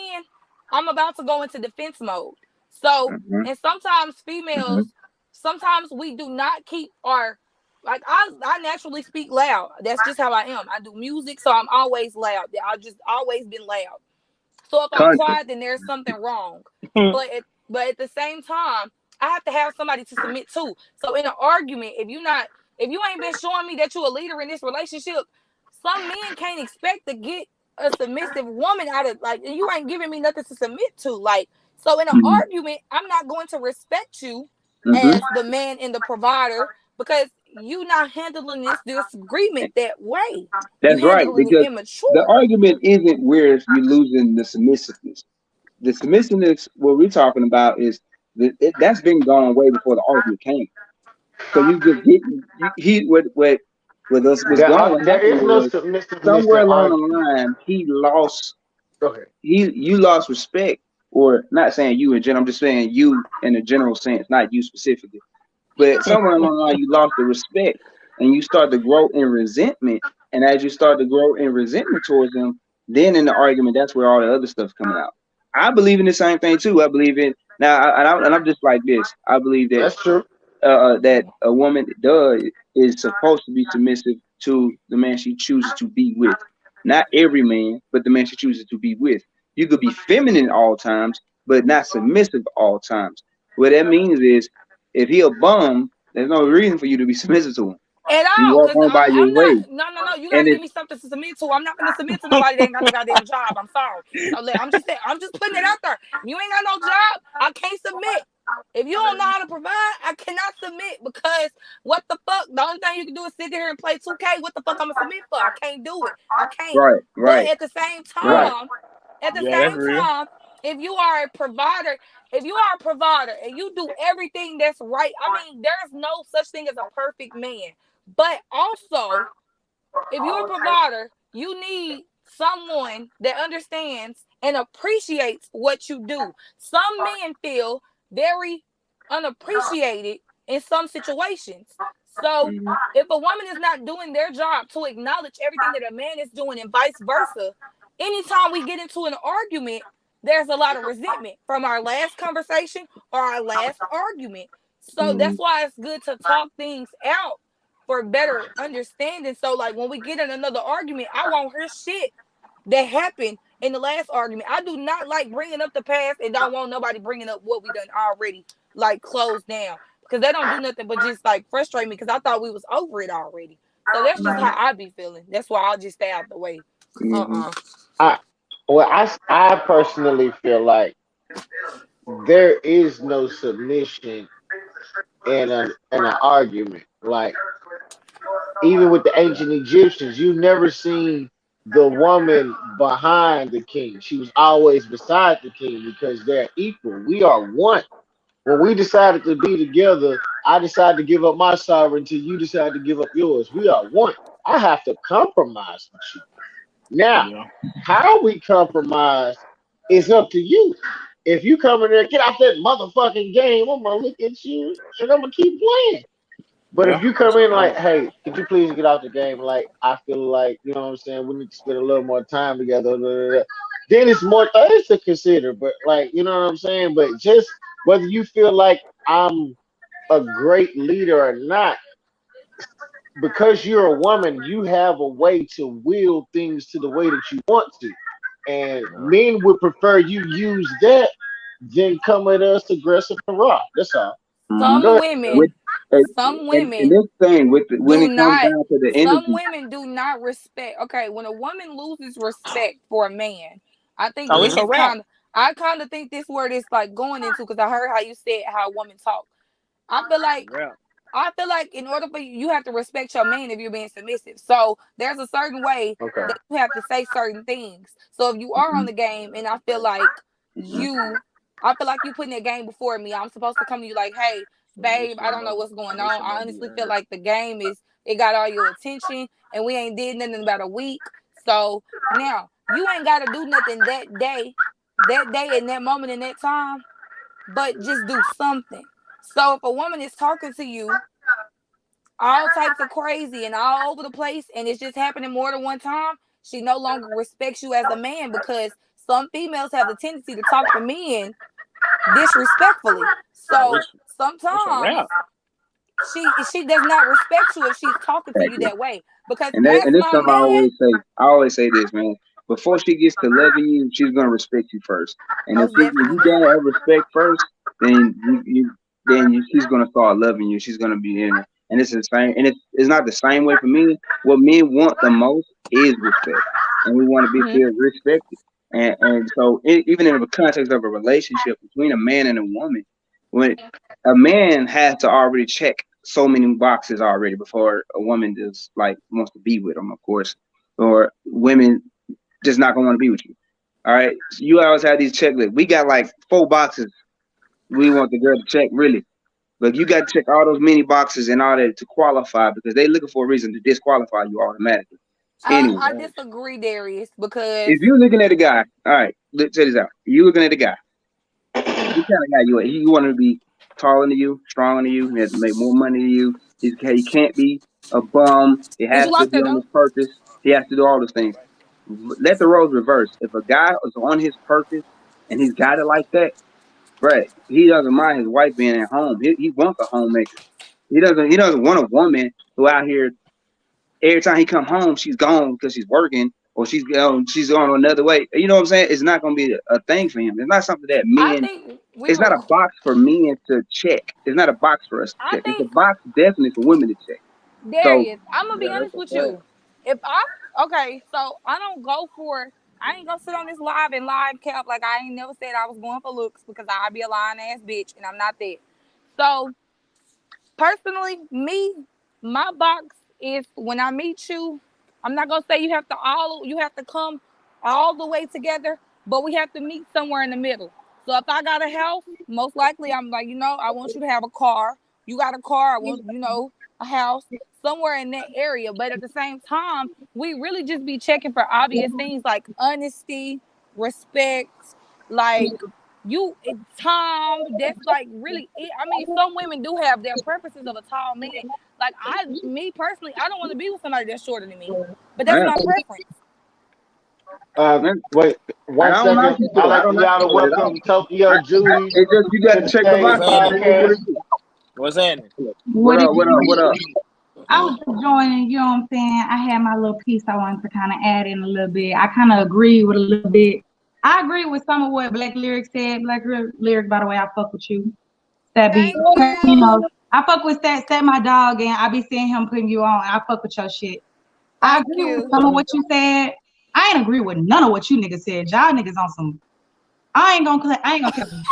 I'm about to go into defense mode. So, Mhm. and sometimes females, Mhm. sometimes we do not keep our, like, I naturally speak loud. That's just how I am. I do music, so I'm always loud. I've just always been loud. So if I'm Country. quiet, then there's something wrong. Hmm. But at the same time, I have to have somebody to submit to. So in an argument, if you ain't been showing me that you're a leader in this relationship, some men can't expect to get a submissive woman out of, like, you ain't giving me nothing to submit to. Like, so in an Mhm. argument, I'm not going to respect you Mhm. as the man and the provider because you not handling this disagreement that way. You That's right, handling it because the immature. argument isn't where you're losing the submissiveness. The submissiveness, what we're talking about, is that's been gone way before the argument came. So you just get he what with us what's going to There happen is no was submissiveness somewhere in along the argument. line he lost Go ahead. you lost respect, or not saying you in general, I'm just saying you in a general sense, not you specifically. But somewhere along the line you lost the respect and you start to grow in resentment. And as you start to grow in resentment towards them, then in the argument, that's where all the other stuff's coming out. I believe in the same thing too. I believe in now, and I'm just like this. I believe that That's true. that a woman is supposed to be submissive to the man she chooses to be with. Not every man, but the man she chooses to be with. You could be feminine at all times, but not submissive all times. What that means is, if he a bum, there's no reason for you to be submissive to him. At You all, walk because on by your I'm not. way, No. You got and to give it's me something to submit to. I'm not going to submit to nobody that ain't got no goddamn job. I'm sorry. So I'm just saying. I'm just putting it out there. You ain't got no job. I can't submit. If you don't know how to provide, I cannot submit because what the fuck? The only thing you can do is sit there and play 2K. What the fuck I'm gonna submit for? I can't do it. I can't. right, But right, at the same right. time, at the Yeah, that's same real. time, if you are a provider, and you do everything that's right, I mean, there's no such thing as a perfect man. But also, if you're a provider, you need someone that understands and appreciates what you do. Some men feel very unappreciated in some situations. So Mhm. if a woman is not doing their job to acknowledge everything that a man is doing and vice versa, anytime we get into an argument, there's a lot of resentment from our last conversation or our last argument. So that's Mhm. why it's good to talk things out for better understanding. So like when we get in another argument, I won't hear shit that happened in the last argument. I do not like bringing up the past and don't want nobody bringing up what we done already like closed down because they don't do nothing but just like frustrate me because I thought we was over it already. So that's just how I be feeling. That's why I'll just stay out the way. Mhm. I I personally feel like there is no submission in an argument. Like even with the ancient Egyptians, you never seen the woman behind the king. She was always beside the king because they're equal. We are one. When we decided to be together, I decided to give up my sovereignty. You decided to give up yours. We are one. I have to compromise with you. Now, Yeah. how we compromise is up to you. If you come in there, get off that motherfucking game, I'm gonna look at you and I'm gonna keep playing. But if Yeah, you that's come a in like, fact. hey, could you please get out the game? Like, I feel like, you know what I'm saying? We need to spend a little more time together. Blah, blah, blah. Then it's more things to consider. But, like, you know what I'm saying? But just whether you feel like I'm a great leader or not, because you're a woman, you have a way to will things to the way that you want to. And Yeah. men would prefer you use that than come at us aggressive and raw. That's all. Mhm. Go Some ahead. With women, and, some and women this thing when do it comes not down to the some energy. women do not respect. Okay, when a woman loses respect for a man, I think Oh, this it's a is wrap. I kind of think this word is like going into because I heard how you said how a woman talk. I feel It's a like wrap. I feel like in order for you have to respect your man if you're being submissive. So there's a certain way Okay. that you have to say certain things. So if you are on the game and I feel like you putting that game before me, I'm supposed to come to you like, hey, babe, I don't know what's going on. I honestly feel like the game it got all your attention and we ain't did nothing in about a week. So now you ain't gotta do nothing that day in that moment in that time, but just do something. So if a woman is talking to you all types of crazy and all over the place and it's just happening more than one time, she no longer respects you as a man because some females have the tendency to talk to men disrespectfully. So It's a sometimes wrap. she does not respect you if she's talking to you Exactly. that way. Because And as this my something I man, always say. I always say this, man. Before she gets to loving you, she's gonna respect you first. And most if you definitely. gain her respect first, then she's gonna start loving you. She's gonna be in it. And it's the same. And it's not the same way for men. What men want the most is respect, and we want to be Mhm. feel respected. And so even in the context of a relationship between a man and a woman, when a man has to already check so many boxes already before a woman just like wants to be with him, of course, or women just not gonna want to be with you. All right, so you always have these checklists. We got like 4 boxes we want the girl to check, really, but you got to check all those many boxes in order to qualify because they looking for a reason to disqualify you automatically. Anyway, I disagree, Darius, because if you're looking at a guy, all right, let's check this out. You looking at a guy, what kind of guy you are? He want to be taller than you, stronger than you. He has to make more money than you. He can't be a bum. He did has you to lock be the on door? his purpose. He has to do all those things. Let the roles reverse. If a guy is on his purpose and he's got it like that, right? He doesn't mind his wife being at home. He wants a homemaker. He doesn't want a woman who out here every time he come home, she's gone because she's working or she's on another way. You know what I'm saying? It's not gonna be a thing for him. It's not something that I men. think we It's not were a box for men to check. It's not a box for us to I check. It's a think box definitely for women to check. So Darius, I'm gonna yeah, be honest with go ahead. you. If I okay, so I don't go for I ain't gonna sit on this live cap like I ain't never said I was going for looks because I'd be a lying ass bitch and I'm not that. So personally, me, my box is when I meet you, I'm not gonna say you have to come all the way together, but we have to meet somewhere in the middle. So if I got a house, most likely I'm like, I want you to have a car. You got a car, I want, a house somewhere in that area. But at the same time, we really just be checking for obvious things like honesty, respect, like time. That's like really it. I mean, some women do have their preferences of a tall man. Like me personally, I don't want to be with somebody that's shorter than me, but that's Yeah, my preference. man. Wait And 1 I don't knock second. you I'd for it. I like for don't knock y'all you to for it at all. welcome Tokyo Judy It's just you got to to the check the stage What's boxes. happening? It is what podcast. it is. What's happening? What What it up? What up? What do? up? I was just joining, you know what I'm saying? I had my little piece I wanted to kind of add in a little bit. I kind of agree with a little bit. I agree with some of what Black Lyric said. Lyric, by the way, I fuck with you. That be, Thank you you. know, I fuck with Stat my dog, and I be seeing him putting you on. I fuck with your shit. I Thank agree with you. some of what you said. I ain't agree with none of what you niggas said. Y'all niggas on some. I ain't gonna tell you.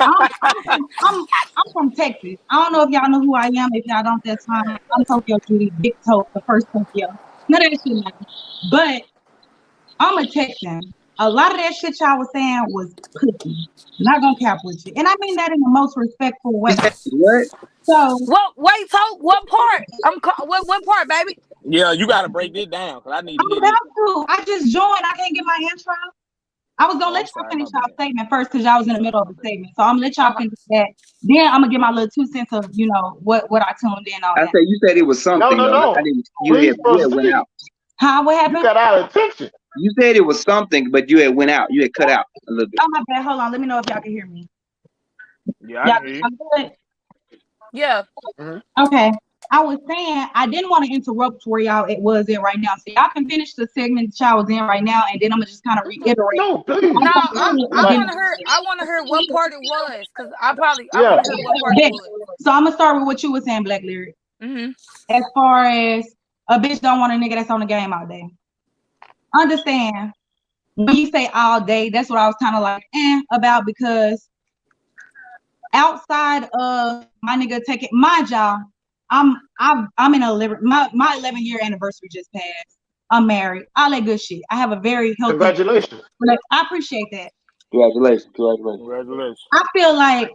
I'm from Texas. I don't know if y'all know who I am. If y'all don't, that's fine. I'm Tokyo Judy, Big Toe, the first Tokyo. None of that shit matters. But I'm a Texan. A lot of that shit y'all was saying was pussy. Not gonna cap with you. And I mean that in the most respectful way. What? So What? Wait, talk. What part? What part, baby? Yeah, you gotta break this down because I need to I'm hear about this. to. I just joined. I can't get my intro. I was gonna Oh, let I'm y'all sorry, my finish y'all bad. statement first because y'all was in the middle of My the bad. statement. So I'm gonna let y'all finish that. Then I'm gonna get my little 2 cents of what I tuned in on I that. said you said it was No, something no, though. I no. didn't. Please You had went proceed. out. Huh? What You happened? got out of attention. You said it was something, but you had went out. You had cut out a little bit. Oh my bad. Hold on. Let me know if y'all can hear me. Yeah, I Y'all, can hear you. y'all good? Yeah. Okay. I was saying I didn't want to interrupt where y'all it was in right now. So y'all can finish the segment that y'all was in right now, and then I'm gonna just kind of reiterate. No, please. No, And Like, I wanna hear what part it was because I yeah. wanna hear what part it then, was. so I'm gonna start with what you were saying, Black Lyric. Mm-hmm. As far as a bitch don't want a nigga that's on the game all day. Understand when you say all day, that's what I was kind of like about because outside of my nigga taking, mind y'all, I'm in my 11-year anniversary just passed. I'm married. All that good shit. I have a very healthy. Congratulations. I appreciate that. Congratulations. I feel like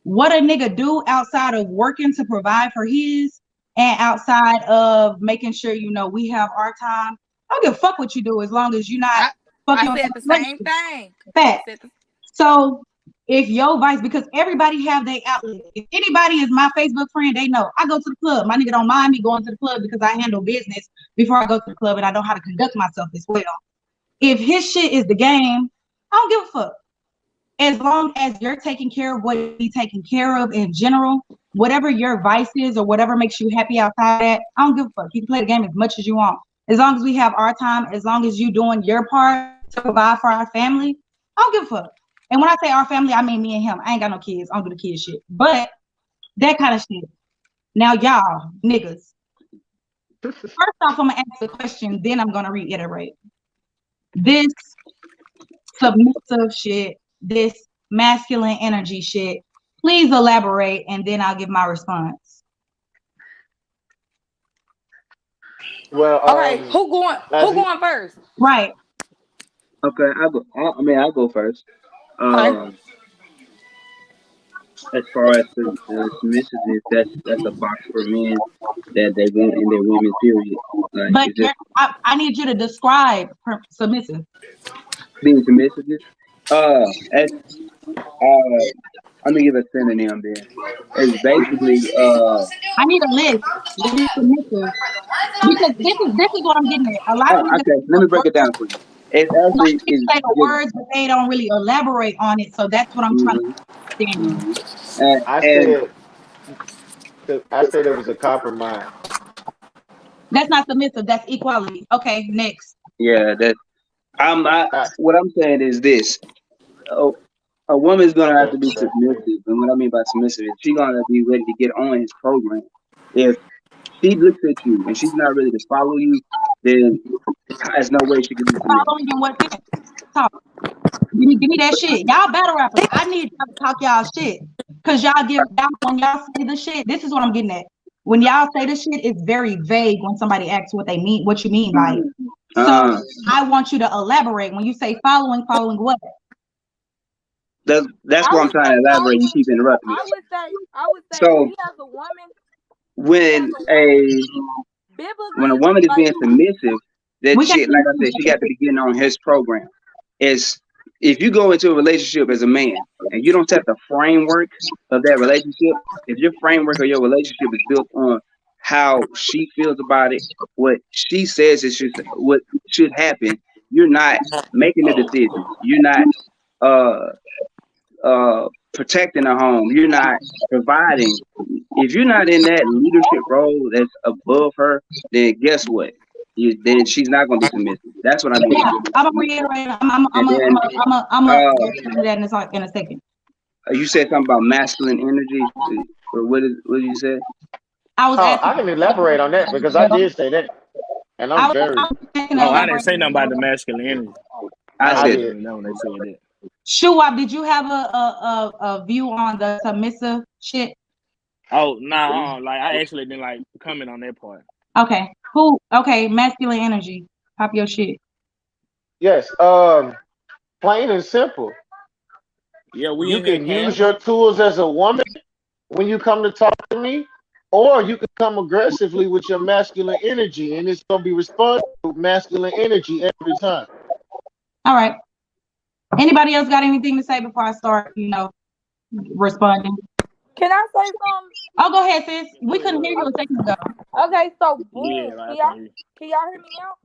what a nigga do outside of working to provide for his and outside of making sure, you know, we have our time. I don't give a fuck what you do as long as you're not fucking. I said the same thing. Fact. So if your vice, because everybody have their outlet. If anybody is my Facebook friend, they know I go to the club. My nigga don't mind me going to the club because I handle business before I go to the club and I know how to conduct myself as well. If his shit is the game, I don't give a fuck. As long as you're taking care of what you be taken care of in general, whatever your vice is or whatever makes you happy outside that, I don't give a fuck. You can play the game as much as you want. As long as we have our time, as long as you doing your part to provide for our family, I don't give a fuck. And when I say our family, I mean me and him. I ain't got no kids. I don't do the kid shit. But that kind of shit. Now, y'all, niggas. First off, I'm going to ask a question, then I'm going to reiterate. This submissive shit, this masculine energy shit, please elaborate, and then I'll give my response. Well, okay, who going first? Right. Okay, I'll go first. As far as the submissiveness, that's a box for men that they want in their women, period. Like, but just, I need you to describe submissive. Being submissive, I'm gonna give a synonym there. It's basically I need a list. Submissive. Because this is what I'm getting at. A lot of okay, let me break it down for you. It's actually say the words, but they don't really elaborate on it. So that's what I'm trying to understand. I said it was a compromise. That's not submissive. That's equality. Okay, next. Yeah, what I'm saying is this: a woman's gonna have to be submissive, and what I mean by submissive is she's gonna be ready to get on his program. If she looks at you and she's not ready to follow you, then there's no way she can be submissive. Following you, what? Talk. Give me that shit. Y'all battle rappers. I need y'all to talk y'all shit. Cause when y'all say the shit, this is what I'm getting at. When y'all say the shit, it's very vague when somebody asks what you mean by it. So I want you to elaborate. When you say following what? That's what I'm trying to elaborate. You keep interrupting me. I would say so, me as a woman, when a woman is being submissive, that shit, like I said, she got to be getting on his program. If you go into a relationship as a man and you don't set the framework of that relationship, if your framework of your relationship is built on how she feels about it, what she says what should happen, you're not making the decision. You're not protecting a home. You're not providing. If you're not in that leadership role that's above her, then guess what? Then she's not going to be submissive. That's what I mean. Yeah, I'm gonna reiterate. I'm gonna do that in a second. You said something about masculine energy. What did you say? I can elaborate on that because I did say that, and I'm very. I didn't say nothing about the masculine energy. I said no when they said that. Shuwab, did you have a view on the submissive shit? Oh no, like I actually didn't like comment on that part. Okay. Okay, masculine energy. Pop your shit. Yes. Plain and simple. Yeah, you can use your tools as a woman when you come to talk to me, or you can come aggressively with your masculine energy, and it's gonna be responded to masculine energy every time. All right. Anybody else got anything to say before I start, responding? Can I say something? Oh, go ahead, sis. We couldn't hear you a second ago. Okay, so boom. Yeah, can y'all hear me now?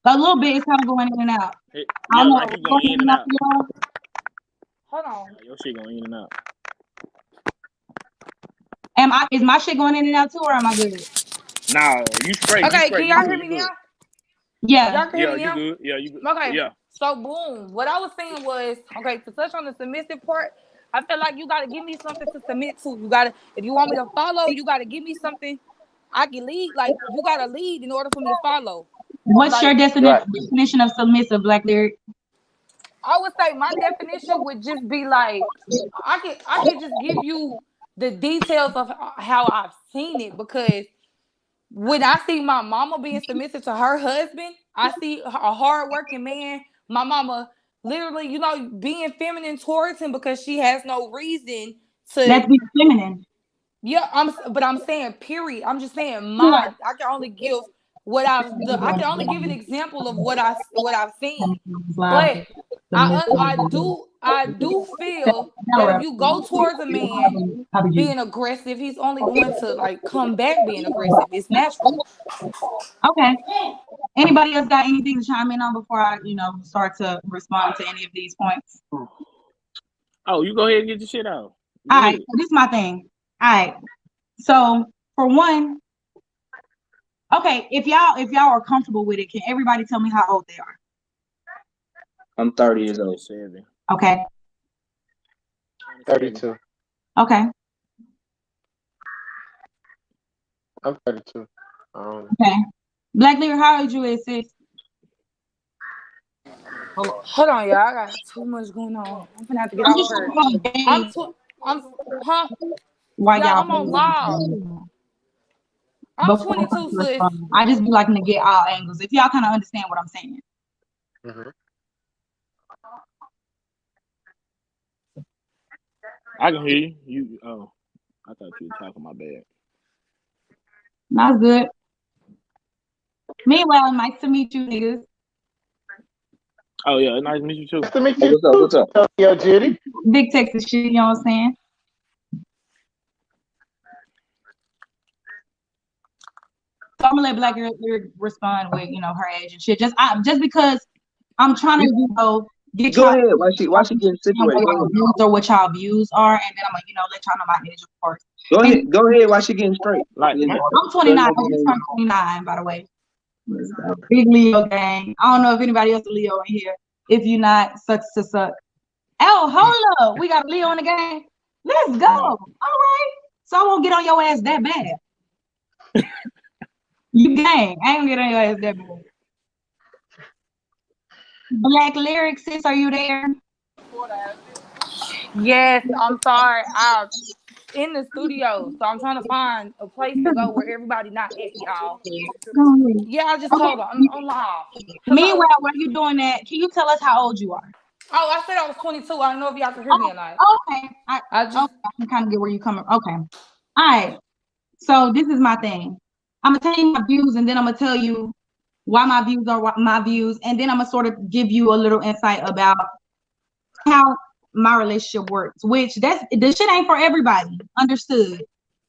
A little bit. It's kind of going in and out. I don't know. Like going in and out. Hold on. Your shit going in and out. Is my shit going in and out too, or am I good? Nah, you straight. Okay, can y'all hear me now? Yeah. Y'all can hear me you now? good. Yeah, you good. Okay. Yeah. So boom. What I was saying was, okay, to touch on the submissive part, I feel like you gotta give me something to submit to. If you want me to follow, you gotta give me something I can lead. Like you gotta lead in order for me to follow. What's your definition of submissive, Black Lyric? I would say my definition would just be like I could just give you the details of how I've seen it, because when I see my mama being submissive to her husband, I see a hardworking man. My mama literally, being feminine towards him because she has no reason Let's to. be feminine. Yeah, I'm saying period. I'm just saying Yeah. I can only give I can only give an example of what I've seen. But I do feel that if you go towards a man being aggressive, he's only going to like come back being aggressive. It's natural. Okay. Anybody else got anything to chime in on before I, start to respond to any of these points? Oh, you go ahead and get your shit out. All right, so this is my thing. All right. So for one, okay, if y'all are comfortable with it, can everybody tell me how old they are? I'm 30 years old. Okay. 32. Okay. I'm 32. Okay. Black Leader, how old you is, sis? Hold on, y'all. I got too much going on. I'm gonna have to get off her. Why y'all? I'm on live. I'm 22, sis. I just be liking to get all angles. If y'all kind of understand what I'm saying. Mm-hmm. I can hear you. I thought you were talking. My bad. That's good. Meanwhile, nice to meet you, niggas. Oh yeah, nice to meet you too. Nice to meet you. What's up? Yo, Judy. Big Texas shit, you know what I'm saying? So I'm gonna let Black Lyric respond with, her age and shit. Just because I'm trying to, get Go ahead. Why she getting situated? Or what y'all views are, and then I'm gonna, let y'all know my age, of course. Go ahead. Why she getting straight? Like, I'm 29. I just turned 29, by the way. Big Leo gang. I don't know if anybody else is Leo in here. If you're not, sucks to suck. Oh, hold up. We got a Leo in the game. Let's go. All right. So I won't get on your ass that bad. You gang. I ain't gonna get on your ass that bad. Black Lyric, sis, are you there? Yes, I'm sorry. I'm in the studio, so I'm trying to find a place to go where everybody not at, y'all. Yeah, I just told her I'm live. Meanwhile, while you doing that, can you tell us how old you are? Oh, I said I was 22. I don't know if y'all can hear me or not. Okay. I can kind of get where you're coming. Okay. All right. So this is my thing. I'm gonna tell you my views, and then I'm gonna tell you why my views are my views, and then I'm gonna sort of give you a little insight about how my relationship works. Which this shit ain't for everybody, understood.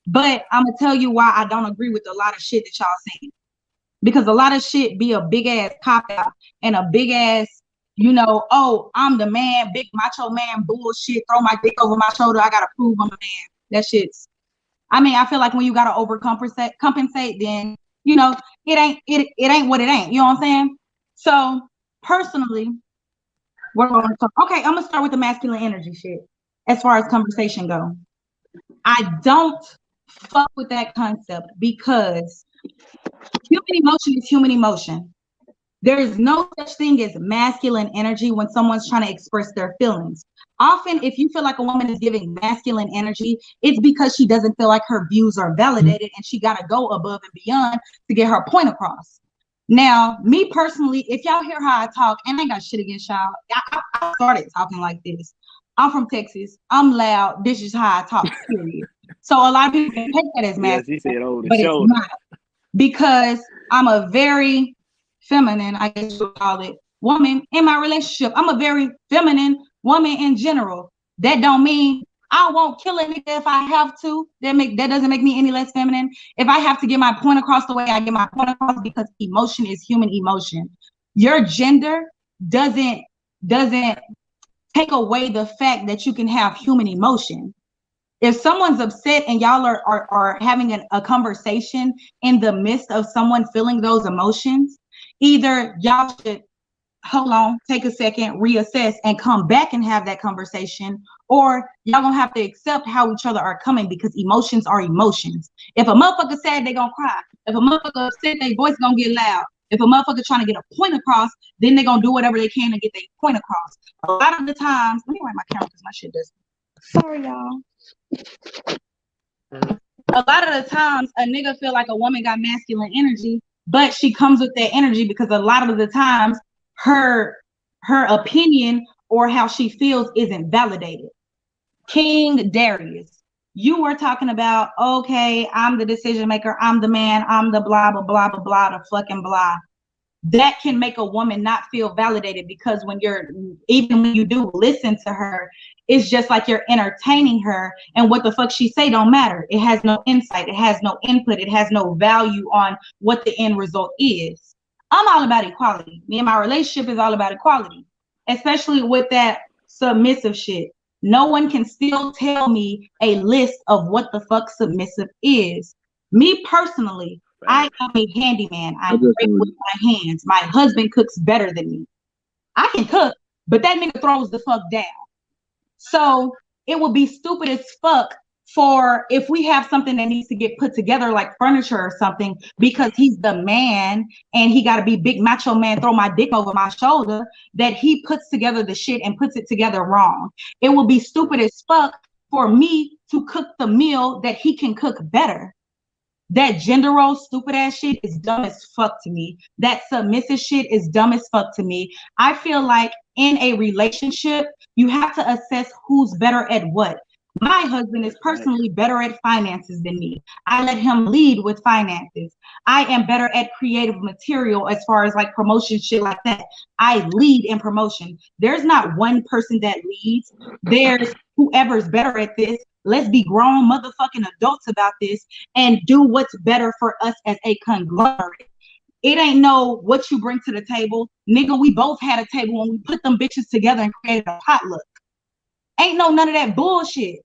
But I'm gonna tell you why I don't agree with a lot of shit that y'all saying, because a lot of shit be a big ass cop out and a big ass, oh, I'm the man, big macho man bullshit. Throw my dick over my shoulder. I gotta prove I'm a man. That shit's. I feel like when you gotta compensate, then it ain't what it ain't. You know what I'm saying? So personally, we're going to talk. Okay, I'm gonna start with the masculine energy shit. As far as conversation go, I don't fuck with that concept because human emotion is human emotion. There is no such thing as masculine energy when someone's trying to express their feelings. Often, if you feel like a woman is giving masculine energy, it's because she doesn't feel like her views are validated and she got to go above and beyond to get her point across. Now, me personally, if y'all hear how I talk, and I ain't got shit against y'all, I started talking like this. I'm from Texas. I'm loud. This is how I talk, period. So a lot of people can take that as masculine, she said over the but shoulder. it's not. Because I'm a very feminine, I guess you would call it, woman in my relationship. I'm a very feminine woman in general. That don't mean I won't kill a nigga if I have to. That doesn't make me any less feminine. If I have to get my point across the way I get my point across, because emotion is human emotion. Your gender doesn't take away the fact that you can have human emotion. If someone's upset and y'all are having a conversation in the midst of someone feeling those emotions, either y'all should hold on, take a second, reassess, and come back and have that conversation, or y'all gonna have to accept how each other are coming, because emotions are emotions. If a motherfucker sad, they gonna cry. If a motherfucker upset, their voice gonna get loud. If a motherfucker trying to get a point across, then they're gonna do whatever they can to get their point across. A lot of the times, let me write my camera because my shit does. Sorry, y'all. A lot of the times, a nigga feel like a woman got masculine energy, but she comes with that energy because a lot of the times her opinion or how she feels isn't validated. King Darius, you were talking about, okay, I'm the decision maker, I'm the man, I'm the blah, blah, blah, blah, blah, the fucking blah. That can make a woman not feel validated because even when you do listen to her, it's just like you're entertaining her, and what the fuck she say don't matter. It has no insight, it has no input, it has no value on what the end result is. I'm all about equality. Me and my relationship is all about equality, especially with that submissive shit. No one can still tell me a list of what the fuck submissive is. Me personally, I am a handyman. I'm great with my hands. My husband cooks better than me. I can cook, but that nigga throws the fuck down. So it would be stupid as fuck for if we have something that needs to get put together like furniture or something because he's the man and he got to be big macho man, throw my dick over my shoulder, that he puts together the shit and puts it together wrong. It will be stupid as fuck for me to cook the meal that he can cook better. That gender role stupid ass shit is dumb as fuck to me. That submissive shit is dumb as fuck to me. I feel like in a relationship, you have to assess who's better at what. My husband is personally better at finances than me. I let him lead with finances. I am better at creative material as far as like promotion shit like that. I lead in promotion. There's not one person that leads. There's whoever's better at this. Let's be grown motherfucking adults about this and do what's better for us as a conglomerate. It ain't no what you bring to the table. Nigga, we both had a table when we put them bitches together and created a potluck. Ain't no none of that bullshit.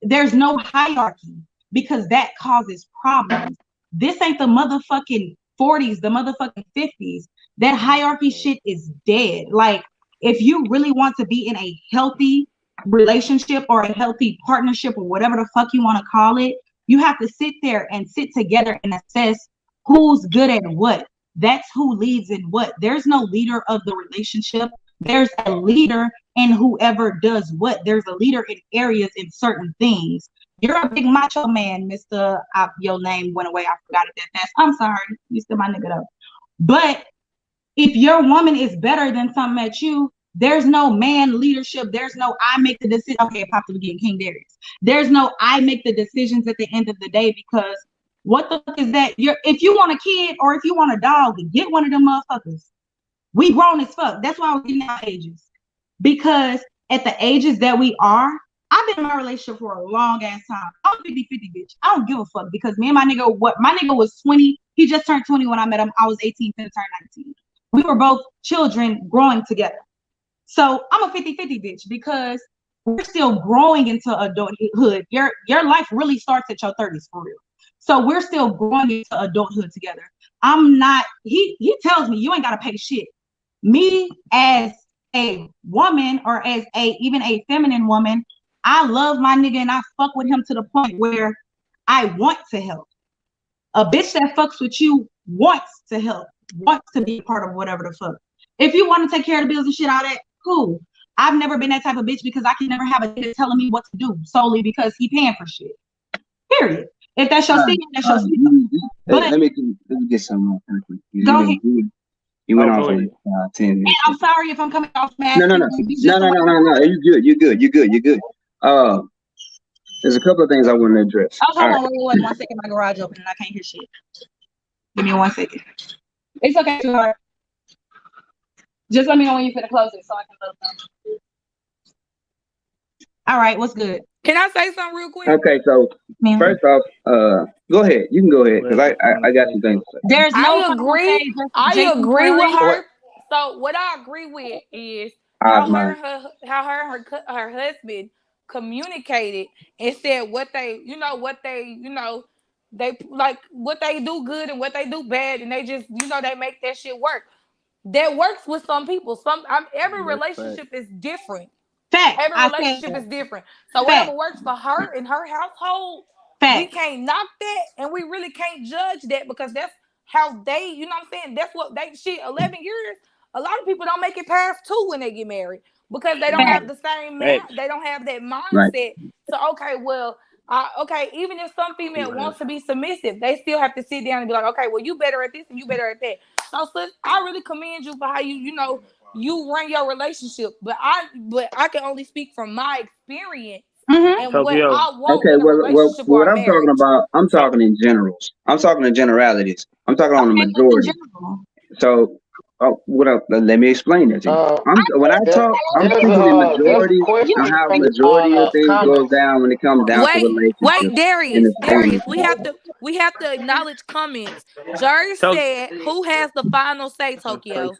There's no hierarchy because that causes problems. This ain't the motherfucking 40s, the motherfucking 50s. That hierarchy shit is dead. Like, if you really want to be in a healthy relationship or a healthy partnership or whatever the fuck you want to call it, you have to sit there and sit together and assess who's good at what. That's who leads in what. There's no leader of the relationship. There's a leader in whoever does what. There's a leader in areas in certain things. You're a big macho man, Mr. Your name went away. I forgot it that fast. I'm sorry. You still my nigga though. But if your woman is better than something at you, there's no man leadership. There's no I make the decision. Okay, it popped up again, King Darius. There's no I make the decisions at the end of the day because what the fuck is that? If you want a kid or if you want a dog, get one of them motherfuckers. We grown as fuck. That's why we're getting our ages. Because at the ages that we are, I've been in my relationship for a long ass time. I'm a 50-50 bitch. I don't give a fuck because me and my nigga was 20. He just turned 20 when I met him. I was 18, finna turn 19. We were both children growing together. So I'm a 50-50 bitch because we're still growing into adulthood. Your life really starts at your 30s for real. So we're still growing into adulthood together. I'm not, he tells me you ain't gotta pay shit. Me as a woman or as even a feminine woman, I love my nigga and I fuck with him to the point where I want to help. A bitch that fucks with you wants to help, wants to be a part of whatever the fuck. If you want to take care of the bills and shit, all that, cool. I've never been that type of bitch because I can never have a nigga telling me what to do solely because he paying for shit. Period. If that's your secret, that's your secret. Let me get something on quick. Go ahead. You went on for 10 minutes. I'm sorry if I'm coming off mad. No. You're good. There's a couple of things I want to address. Oh, hold on, wait, 1 second. My garage open and I can't hear shit. Give me 1 second. It's okay, sweetheart. Just let me know when you finna close it so I can let them. All right, what's good? Can I say something real quick? Okay, so first off, go ahead. You can go ahead because I got some things to say. There's no I agree with her. So what I agree with is how her and her husband communicated and said what they like what they do good and what they do bad, and they just they make that shit work. That works with some people. Every relationship is different. Fact. Every relationship is different. So whatever works for her in her household, we can't knock that, and we really can't judge that because that's how they, you know what I'm saying? That's what they 11 years. A lot of people don't make it past 2 when they get married because they don't have the same they don't have that mindset. So okay, well, okay, even if some female wants to be submissive, they still have to sit down and be like, okay, well, you better at this and you better at that. So sis, I really commend you for how you know you run your relationship, but I can only speak from my experience and what I want in a relationship or what a I'm talking marriage. about, I'm talking in generals. I'm talking in generalities. I'm talking on the majority. So, let me explain that to you. When I talk, I'm speaking in majority on how majority of things goes down when it comes down to relationships. Wait, Darius, we have to acknowledge comments. Jerry said, "Who has the final say, Tokyo?"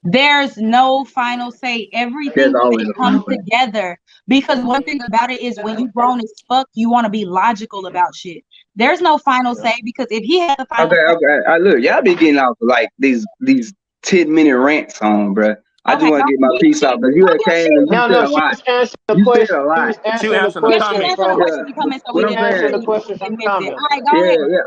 There's no final say. Everything comes together. Because one thing about it is when you grown as fuck, you want to be logical about shit. There's no final say because if he had a final say, look, y'all be getting off like these 10-minute rants on, bro. I just want to get my piece out because you had came and you said a lot. You said a lot. She was answering the comment. What I'm saying,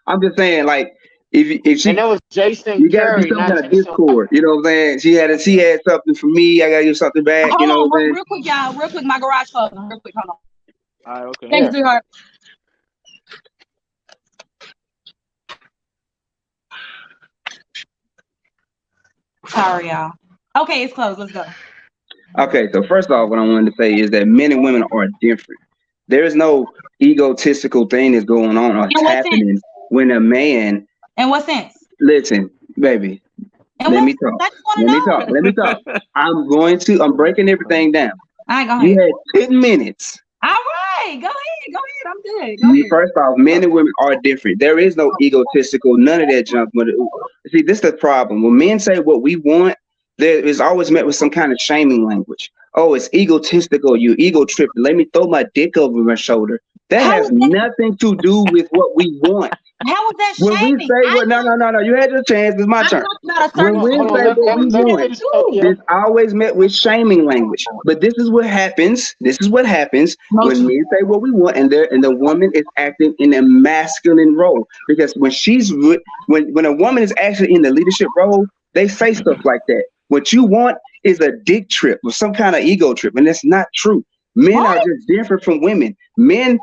I'm just saying, like, if she, and that was Jason, you gotta be some kind of discord. You know what I'm saying? She had something for me. I gotta give something back. Hold you know on, what I'm saying? Real quick, y'all. Real quick, my garage closed. Real quick, hold on. All right, okay. Thanks, sweetheart. Sorry, y'all. Okay, it's closed. Let's go. Okay, so first off, what I wanted to say is that men and women are different. There is no egotistical thing that's going on or happening when a man. In what sense? Listen, baby. Let me talk. Let me talk. I'm breaking everything down. All right, go ahead. You had 10 minutes. All right, go ahead. I'm good. Go ahead. First off, men and women are different. There is no egotistical, none of that junk. See, this is the problem. When men say what we want, there is always met with some kind of shaming language. Oh, it's egotistical. You ego trip. Let me throw my dick over my shoulder. That has nothing to do with what we want. How is that shaming? When we say, no. You had your chance. It's my turn. When we say what we want, it's always met with shaming language. But this is what happens. When men say what we want, and the woman is acting in a masculine role. Because when a woman is actually in the leadership role, they say stuff like that. What you want is a dick trip or some kind of ego trip, and that's not true. Men are just different from women. Men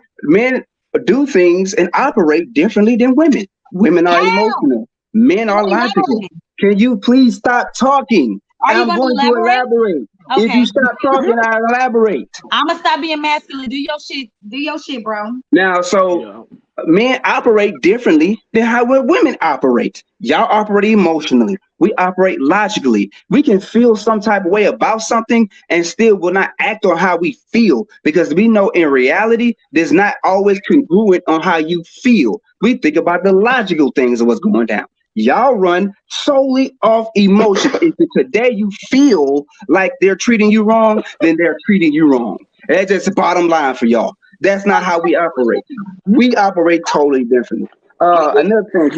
do things and operate differently than women. Women are emotional. Men are logical. Can you please stop talking? I'm going to elaborate. Okay. If you stop talking, I'll elaborate. I'm gonna stop being masculine. Do your shit, bro. Now, men operate differently than how women operate. Y'all operate emotionally. We operate logically. We can feel some type of way about something and still will not act on how we feel because we know in reality, there's not always congruent on how you feel. We think about the logical things of what's going down. Y'all run solely off emotion. If today you feel like they're treating you wrong, then they're treating you wrong. That's just the bottom line for y'all. That's not how we operate. We operate totally differently. Another thing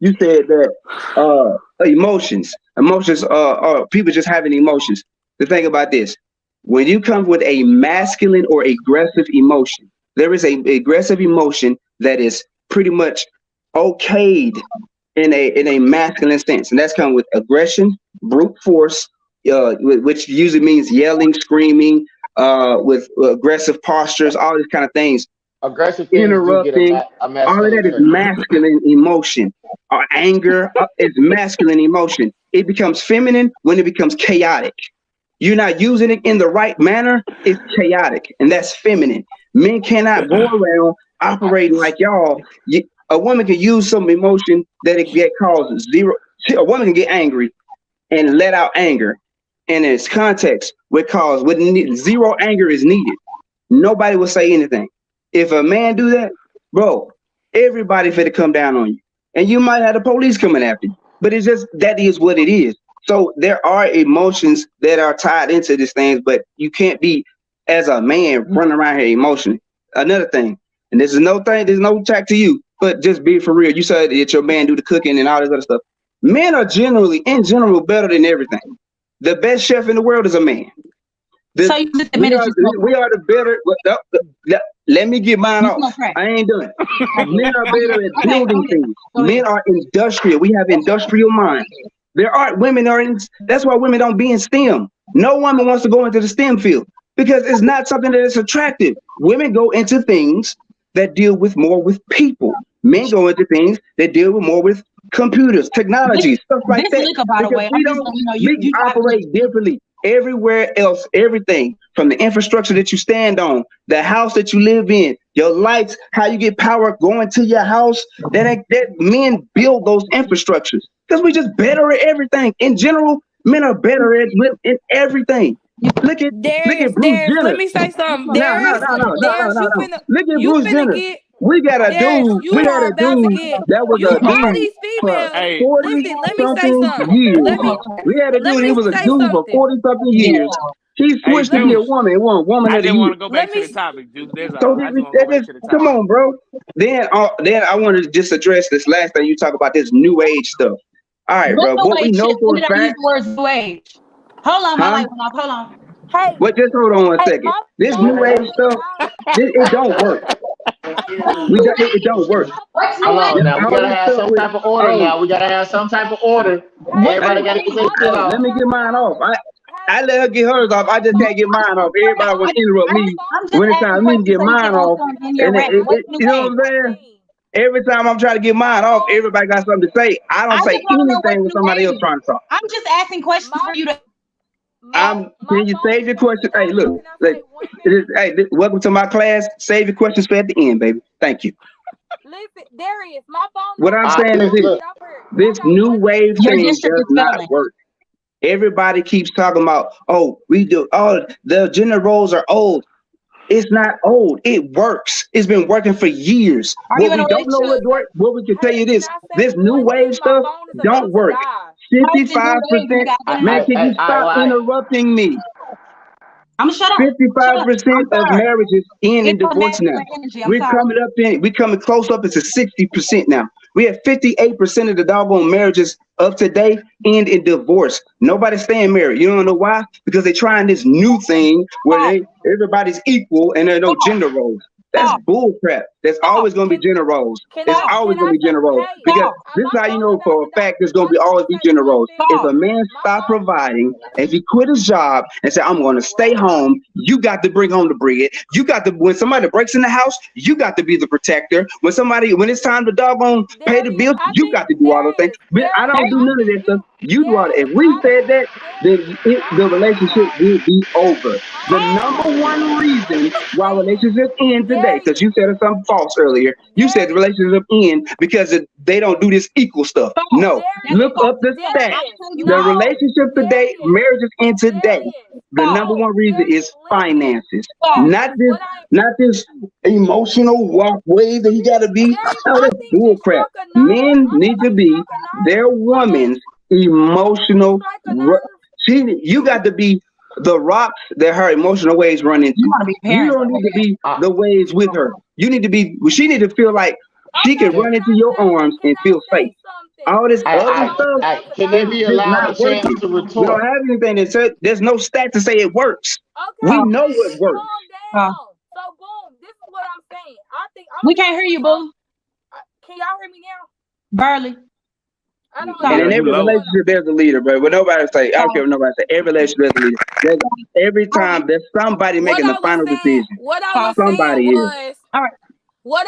you said that emotions are people just having emotions. The thing about this, when you come with a masculine or aggressive emotion, there is an aggressive emotion that is pretty much okayed in a masculine sense, and that's come with aggression, brute force, which usually means yelling, screaming, with aggressive postures, all these kind of things. Aggressive things interrupting, all of that is masculine emotion. Anger is masculine emotion. It becomes feminine when it becomes chaotic. You're not using it in the right manner, it's chaotic, and that's feminine. Men cannot go around operating like y'all. A woman can use some emotion that it causes zero. A woman can get angry and let out anger, and in its context, with zero anger is needed. Nobody will say anything. If a man do that, bro, everybody finna come down on you, and you might have the police coming after you. But it's just that is what it is. So there are emotions that are tied into these things, but you can't be as a man running around here emotionally. Another thing, and there's no attack to you. But just be for real. You said that your man do the cooking and all this other stuff. Men are in general, better than everything. The best chef in the world is a man. We are the better. Let me get mine You off. smoke crack. I ain't done. Okay. Men are better at Okay, building go things. ahead. Men are industrial. We have industrial minds. Women are in. That's why women don't be in STEM. No woman wants to go into the STEM field because it's not something that is attractive. Women go into things that deal with more with people. Men go into things that deal with more with computers, technology, stuff like This that. liquor, by the Because way, we I'm just don't, letting you know you we driving operate differently. Everywhere else, everything from the infrastructure that you stand on, the house that you live in, your lights, how you get power going to your house, that men build those infrastructures because we just better at everything. In general, men are better at in everything. Look at Darius, Bruce Darius, let Jenner. me say something. No, no, Darius, no, no, no, no, Darius, no, you no. finna, Look at you Bruce finna Jenner. get, We got a Darius, dude. you We had are a about to dude get, that was you, a all dude these for females, Hey, 40 listen, let me say something something. years. We had a Let dude, he me was a say dude for something. 40 something years. He hey, switched to be a Juice. woman, woman I of the just want year. to go Let back to me, the topic, Juice. That's So all. I just want to go back to the come topic. on, bro. Then I wanted to just address this last thing you talk about this new age stuff. All right, What bro. new What we age know shit? for When a did I use fact, the words new age? Hold on, my huh? light went off. Hold on. hey, But just hold on one hey, second. my This phone new is age stuff, out. it don't work. Hey, Juice, It don't work. my What's phone new Hold is age? on now. We All gotta this have stuff some with, type of order hey, now. We gotta have some type of order. Hey, hey, Everybody gotta get their my shit phone let off. me get is mine out. off. I Hey, let her get hers off. my I just can't phone get is mine off. out. Everybody want to interrupt me I'm just when it's asking time for me to questions get so you can mine off. answer them in your And rap. What's new you know what age? I'm What saying? you mean? Every time I'm trying to get My mine off, phone, everybody got something to say. I I don't just say want to know what's anything when new somebody else age. trying to talk. I'm just asking questions my for you to. my Can you phone save is your currently question? Hey, out. look, Can I say one thing? welcome to my class. Save your questions for at the end, baby. Thank you. Listen, Darius, my phone What not I'm All out. right, saying is look, this: look. Y'all heard. Y'all this got new 1 minute wave to Your say thing district does is something. not failing. work. Everybody keeps talking about, oh, we do, oh, the gender roles are old. It's not old. It works. It's been working for years. Are you What in a we don't know relationship? what work, what we can tell Hey, you can this: I say this new one wave thing? My stuff phone is don't about to work. die. Type in new age. You 55%. got Man, internet. can you stop interrupting me? I'm gonna shut up. Shut up. I'm 55% of sorry. marriages end in It's my divorce now. masculine energy. I'm sorry. We're coming close up into 60% now. We have 58% of the doggone marriages of today end in divorce. Nobody's staying married. You don't know why? Because they're trying this new thing where Stop. everybody's equal and there are no Stop. gender roles. That's Stop. bull crap. There's Stop. always gonna be gender roles. Can There's I Stop. always can gonna I be say gender roles. hey? Because Stop. this My is how you phone know about for to a die. fact there's gonna I be just always want to be say gender one roles. If thing. a man My stop phone. providing and he quit his job and say, I'm gonna stay home, you got to bring home the bread. You got to when somebody breaks in the house, you got to be the protector. When it's time to doggone pay the Darius, bills, I you think got to do all those things. But I don't do I none of think that stuff. you You do all that. Darius, If we I said think that, then Darius, my the phone relationship died. will be over. The number How? one What are reason you why saying? relationships end today, because Darius, you said something false earlier. You said the Darius, relationship end because they don't do this equal stuff. False. No, That's Darius, look false. up the stats. I'll Darius, tell you The why. no, relationship today, Darius, marriages end today. Darius, The False. number no, one reason Darius, is listen, finances, False. not Darius, this, not this emotional walk way that he got to be. Darius, No, I that's think you bull crap. struck a nerve. Men I need think to you be struck a their nerve. woman's I think you emotional. strike a nerve. You got to be the rocks that her emotional waves run You into. want to be You parents. don't need to be Uh, the waves with her. You need to be. She need to feel like she can Okay, can, run into your arms can and I feel say safe. something? All this Listen, other my I, phone's stuff I, about to can they is be die. just allowed not a chance working. to We don't retort? have anything that says there's no stat to say it works. Okay, We False. know what works. calm False. down. So boom, this is what I'm saying. I think I'm We gonna be can't hear real you, talk. boo. Can y'all hear me now? Barely. I don't And Stop. Yeah, in understand you every what's low. going on. relationship, there's a leader, bro. But nobody say, I don't care Stop. what nobody say. Every relationship, there's a leader. Every All right. time there's somebody What making the I was final saying, decision. what I False. was saying Somebody is. was, All right. what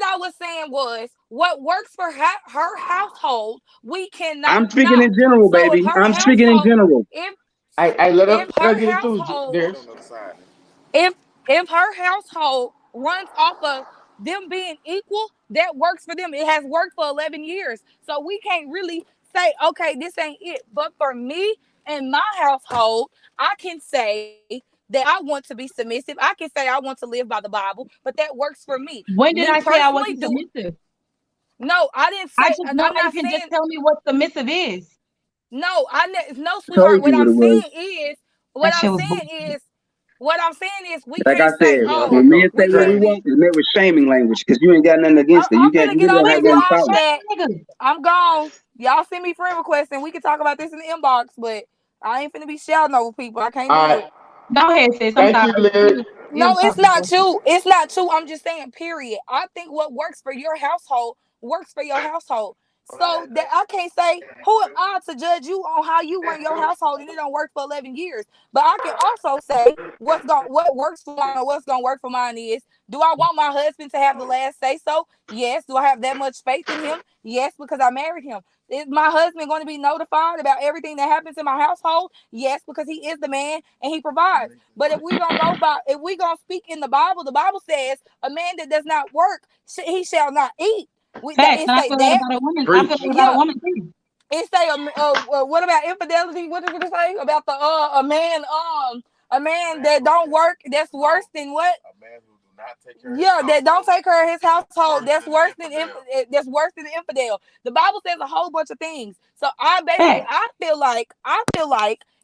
I was saying was, what works for her household, we cannot I'm speaking knock. in general, So if baby. her I'm speaking in household, general. if I let if her her get it through, household Darius. if her household runs off of them being equal, that works for them. It has worked for 11 years. So we can't really say, okay, this ain't it. But for me and my household, I can say that I want to be submissive. I can say I want to live by the Bible, but that works for me. When did Me I say I personally, wasn't submissive? no, I didn't I say, just and know I'm you not can just saying, tell me what submissive is. no, no, I told sweetheart. you what it was. That shit was bullshit. What I'm saying is, we Like I can't say, said, Yeah, oh, okay, when men cool. say we what we can't Great. be. want, it's met with shaming language because you ain't got nothing against it. I'm You finna get really on don't this have Nigga, nothing I'm live solid. chat. a nigga. I'm gone. Y'all send me friend requests and we can talk about this in the inbox, but I ain't finna be shouting over people. I can't All do right. it. Go ahead, sis. I'm Thank you, sorry. Liz. No, it's not you. It's not you. I'm just saying, period. I think what works for your household works for your household. So that I can't say who am I to judge you on how you run your household and it don't work for 11 years. But I can also say what works for mine or what's gonna work for mine is, do I want my husband to have the last say so? Yes. Do I have that much faith in him? Yes, because I married him. Is my husband going to be notified about everything that happens in my household? Yes, because he is the man and he provides. But if we gonna speak in the Bible says a man that does not work, he shall not eat. Facts, and I feel that about a woman. I feel that about a woman too. It say what about infidelity? What did it say about the a man that don't work? That's worse than what? A man who do not take care. Yeah, that don't take care of his household. That's worse than the infidel. The Bible says a whole bunch of things. So I feel like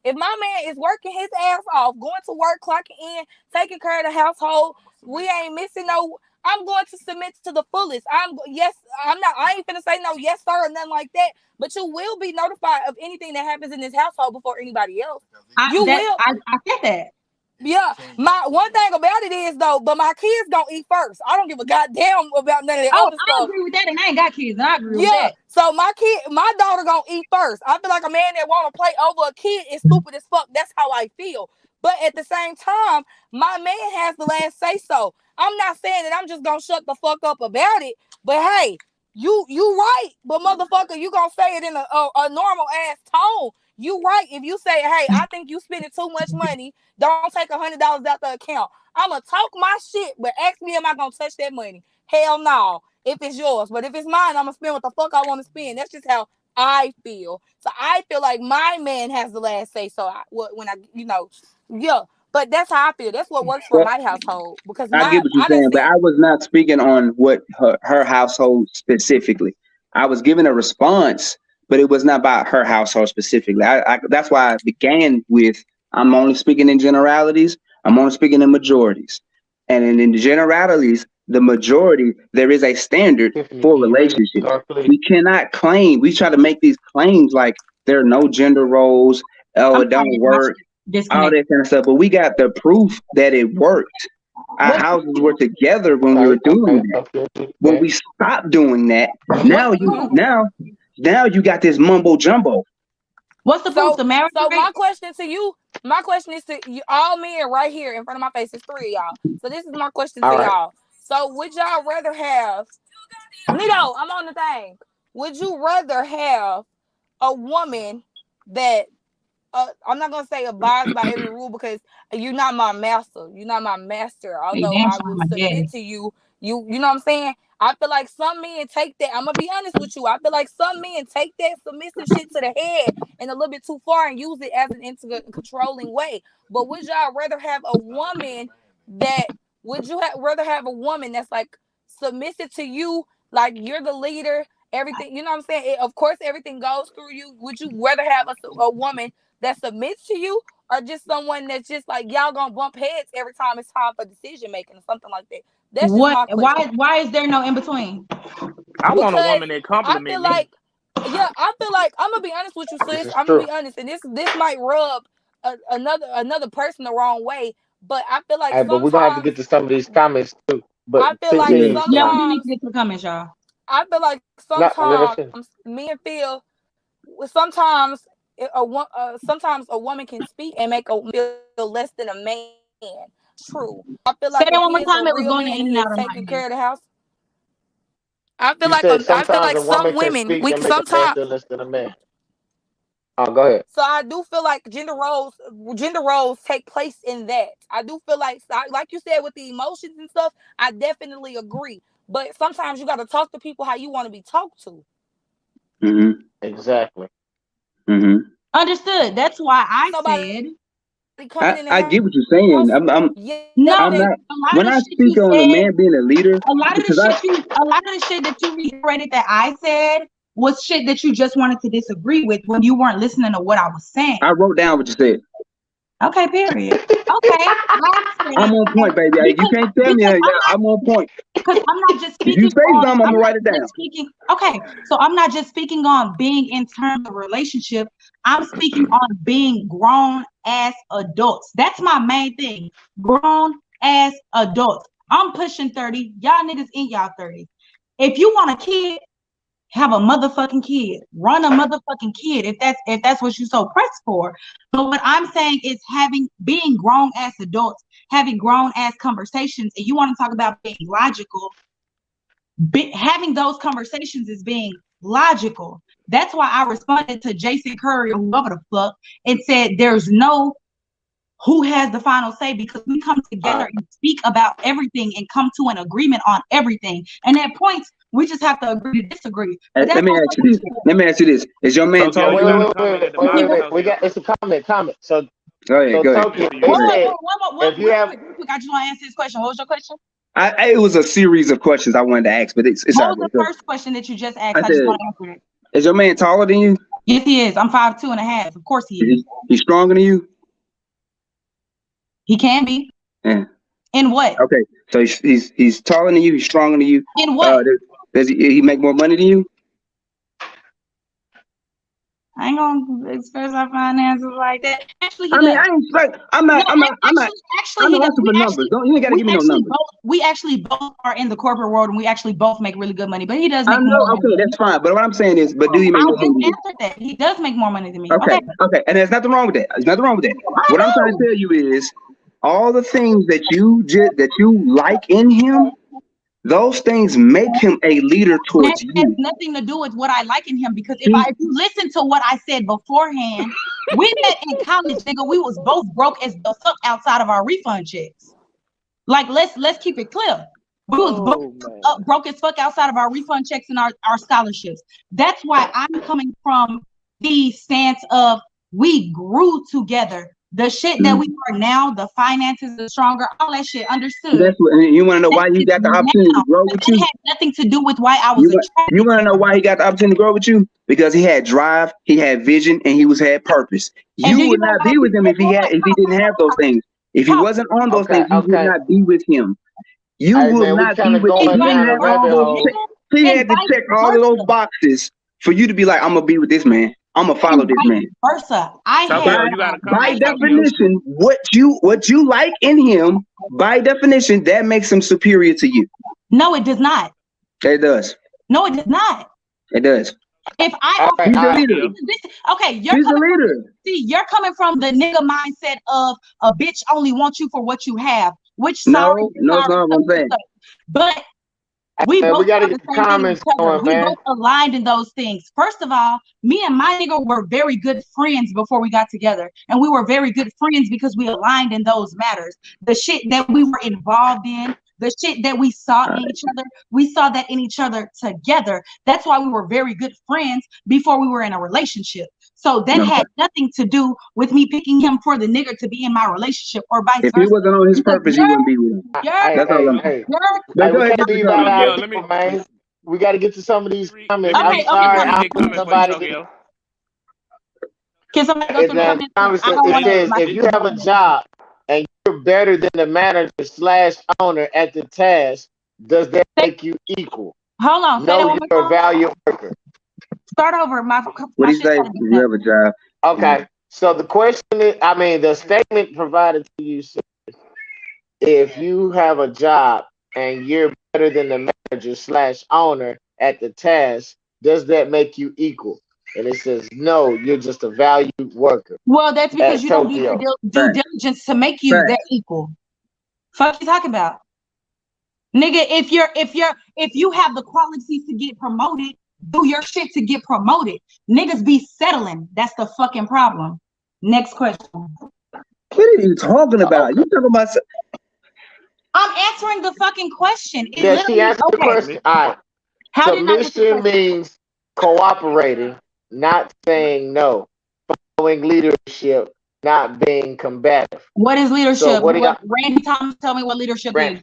if my man is working his ass off, going to work, clocking in, taking care of the household, we ain't missing no. I'm going to submit to the fullest. I ain't finna say no yes sir or nothing like that. But you will be notified of anything that happens in this household before anybody else. I get that. Yeah. My one thing about it is though, but my kids gonna eat first. I don't give a goddamn about none of that other stuff. I agree with that, and I ain't got kids. I agree with that. So my daughter gonna eat first. I feel like a man that wanna play over a kid is stupid as fuck. That's how I feel. But at the same time, my man has the last say so. I'm not saying that I'm just gonna shut the fuck up about it, but hey, you right, but motherfucker, you gonna say it in a normal ass tone. You right. If you say, hey, I think you spending too much money, don't take $100 out the account. I'ma talk my shit, but ask me, am I gonna touch that money? Hell no. If it's yours, but if it's mine, I'm gonna spend what the fuck I want to spend. That's just how I feel. So I feel like my man has the last say. So but that's how I feel. That's what works for my household. Because I get what you're saying, but I was not speaking on what her household specifically. I was giving a response, but it was not about her household specifically. That's why I began with, I'm only speaking in generalities. I'm only speaking in majorities. And in the generalities, the majority, there is a standard for relationships. We cannot claim, we try to make these claims like there are no gender roles, it don't work, all that kind of stuff. But we got the proof that it worked. Our houses were together when we were doing that. When we stopped doing that, now you got this mumbo jumbo. What's the proof? The marriage? So my question is to you, all men right here in front of my face. Is 3 of y'all. So this is my question to y'all. So would y'all rather have Nito? I'm on the thing. Would you rather have a woman that I'm not gonna say abides by every rule because you're not my master. You're not my master. Although I will submit to you. You know what I'm saying? I feel like some men take that. I'm gonna be honest with you. I feel like some men take that submissive shit to the head and a little bit too far and use it as an controlling way. But would y'all rather have a woman that? Would you rather have a woman that's like submissive to you, like you're the leader, everything? You know what I'm saying? Of course, everything goes through you. Would you rather have a woman that submits to you, or just someone that's just like y'all gonna bump heads every time it's time for decision making or something like that? That's why is there no in between? I want a woman that compliments me. I feel like I'm gonna be honest with you, sis. I'm gonna be honest, and this might rub another person the wrong way, but I feel like but we're gonna have to get to some of these comments too. But I feel like sometimes we need to get to the comments, y'all. I feel like sometimes me and Phil, sometimes a woman can speak and make a feel less than a man. True. I feel like say that one more time. It was going in and out of taking care of the house. I feel like some women we sometimes feel less than a man. Oh, go ahead. So I do feel like gender roles take place in that. I do feel like you said with the emotions and stuff. I definitely agree. But sometimes you got to talk to people how you want to be talked to. Mm-hmm. Exactly. Mm-hmm. Understood. That's why I said. I get what you're saying. I'm not. When I speak on a man being a leader, a lot of the shit that you reiterated that I said was shit that you just wanted to disagree with when you weren't listening to what I was saying. I wrote down what you said. Okay, period. Okay, I'm on point, baby. You can't tell me. I'm on point. Because I'm not just If speaking you say on, something, I'm I'm gonna not write it down. just speaking. Okay, so I'm not just speaking on being in terms of relationship. I'm speaking on being grown ass adults. That's my main thing. Grown ass adults. I'm pushing 30. Y'all niggas in y'all 30s. If you want a kid, have a motherfucking kid. Run a motherfucking kid if that's what you're so pressed for. But what I'm saying is being grown ass adults, having grown ass conversations, and you want to talk about being logical. Having those conversations is being logical. That's why I responded to Jason Curry or whoever the fuck and said there's no who has the final say, because we come together and speak about everything and come to an agreement on everything. And at points, we just have to agree to disagree. Let me ask you this. Is your man Tokyo, talking? Wait. We got it's a comment. So Go ahead. Tokyo, if you have, I just want to answer this question. What was your question? It was a series of questions I wanted to ask, but it's what was the first question that you just asked? I just want to answer it. Is your man taller than you? Yes, he is. I'm 5'2.5". Of course he is. He's stronger than you? He can be. Yeah. In what? Okay, so he's taller than you. He's stronger than you. In what? Does he make more money than you? I ain't gonna express our finances like that. Actually, I'm not asking for numbers. You ain't gotta give me no numbers. We actually both are in the corporate world, and we actually both make really good money. But he does make more money. Okay, that's fine. But what I'm saying is, do you make more money than me? That. He does make more money than me. Okay, and there's nothing wrong with that. There's nothing wrong with that. What I'm trying to tell you is, all the things that you like in him, those things make him a leader towards you. It has nothing to do with what I like in him, because if you listen to what I said beforehand, we met in college, nigga. We was both broke as the fuck outside of our refund checks. Like, let's keep it clear. We was both broke as fuck outside of our refund checks and our scholarships. That's why I'm coming from the stance of we grew together. The shit that we are now, the finances are stronger, all that shit, understood. That's what, and you want to know why you got the opportunity to grow with you? It had nothing to do with why I was attracted. You want to know why he got the opportunity to grow with you? Because he had drive, he had vision, and he had purpose. You would not be with him if he didn't have those things. If he wasn't on those things, you would not be with him. You will not be with him. He had to check all of those boxes for you to be like, I'm gonna be with this man. I'm gonna follow this man. Versa. By definition, what you like in him, by definition, that makes him superior to you. No, it does not. It does. No, it does not. It does. If I he's a leader. Okay, he's a leader. You're coming from the nigga mindset of a bitch only wants you for what you have. Which no, it's not what I'm saying. But we got to get the comments going, man. We both aligned in those things. First of all, me and my nigga were very good friends before we got together. And we were very good friends because we aligned in those matters. The shit that we were involved in, the shit that we saw in each other, we saw that in each other together. That's why we were very good friends before we were in a relationship. So that had nothing to do with me picking him for the nigga to be in my relationship or vice versa. If he wasn't on his purpose, you wouldn't be with him. That's all I'm saying. We got to get to some of these comments. I'm sorry. Can somebody go to the comments? It says, if you have a job and you're better than the manager/owner at the task, does that make you equal? Hold on. No, you're a value worker. Start over. What do you say? You have a job. Okay. So the question is, the statement provided to you says, if you have a job and you're better than the manager/owner at the task, does that make you equal? And it says, no, you're just a valued worker. Well, that's because you don't do your due diligence to make you that equal. Fuck you talking about? Nigga, if you have the qualities to get promoted, do your shit to get promoted. Niggas be settling. That's the fucking problem. Next question. What are you talking about? You talking about? I'm answering the fucking question. She answered the question. All right. Submission means cooperating, not saying no. Following leadership, not being combative. What is leadership? So Randy Thomas, tell me what leadership is.